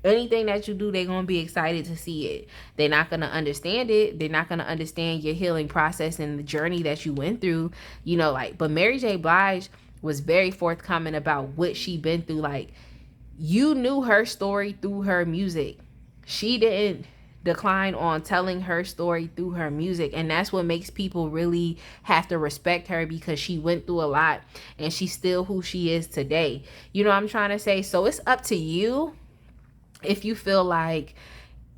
A: anything that you do, they gonna be excited to see it. They're not gonna understand it. They're not gonna understand your healing process and the journey that you went through. But Mary J. Blige was very forthcoming about what she been through. Like, you knew her story through her music. She didn't decline on telling her story through her music, and that's what makes people really have to respect her, because she went through a lot and she's still who she is today. You know what I'm trying to say? So it's up to you if you feel like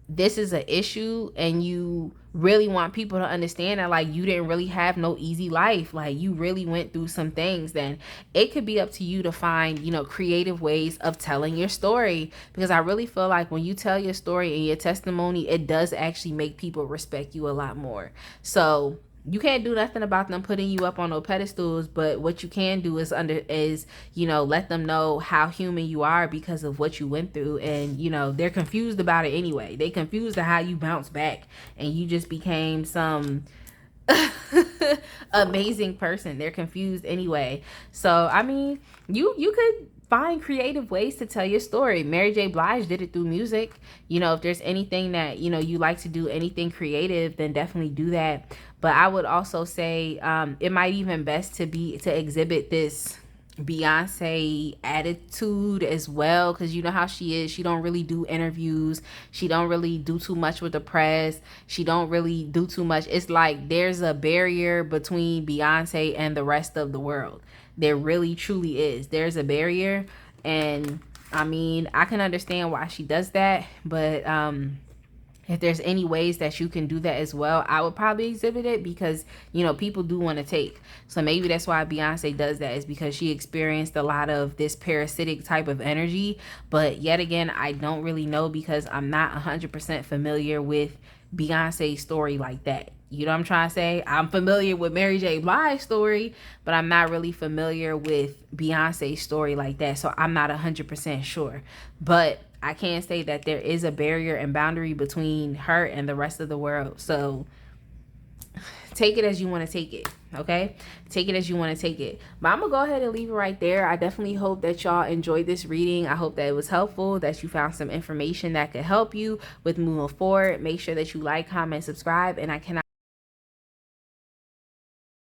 A: this is an issue and you really want people to understand that, like, you didn't really have no easy life, like, you really went through some things, then it could be up to you to find creative ways of telling your story, because I really feel like when you tell your story and your testimony, it does actually make people respect you a lot more. So you can't do nothing about them putting you up on no pedestals, but what you can do is let them know how human you are because of what you went through. And they're confused about it anyway. They confused at how you bounce back and you just became some amazing person. They're confused anyway. So I mean, you could find creative ways to tell your story. Mary J. Blige did it through music. If there's anything that you like to do, anything creative, then definitely do that. But I would also say it might even best to exhibit this Beyonce attitude as well, because you know how she is. She don't really do interviews. She don't really do too much with the press. She don't really do too much. It's like there's a barrier between Beyonce and the rest of the world. There really truly is. There's a barrier, and I mean, I can understand why she does that, but if there's any ways that you can do that as well, I would probably exhibit it, because, you know, people do want to take. So maybe that's why Beyonce does that, is because she experienced a lot of this parasitic type of energy. But yet again, I don't really know, because I'm not 100% familiar with Beyonce's story like that. You know what I'm trying to say? I'm familiar with Mary J. Blige's story, but I'm not really familiar with Beyonce's story like that. So I'm not 100% sure. But I can say that there is a barrier and boundary between her and the rest of the world. So take it as you want to take it, okay? Take it as you want to take it. But I'm gonna go ahead and leave it right there. I definitely hope that y'all enjoyed this reading. I hope that it was helpful, that you found some information that could help you with moving forward. Make sure that you like, comment, subscribe, and I cannot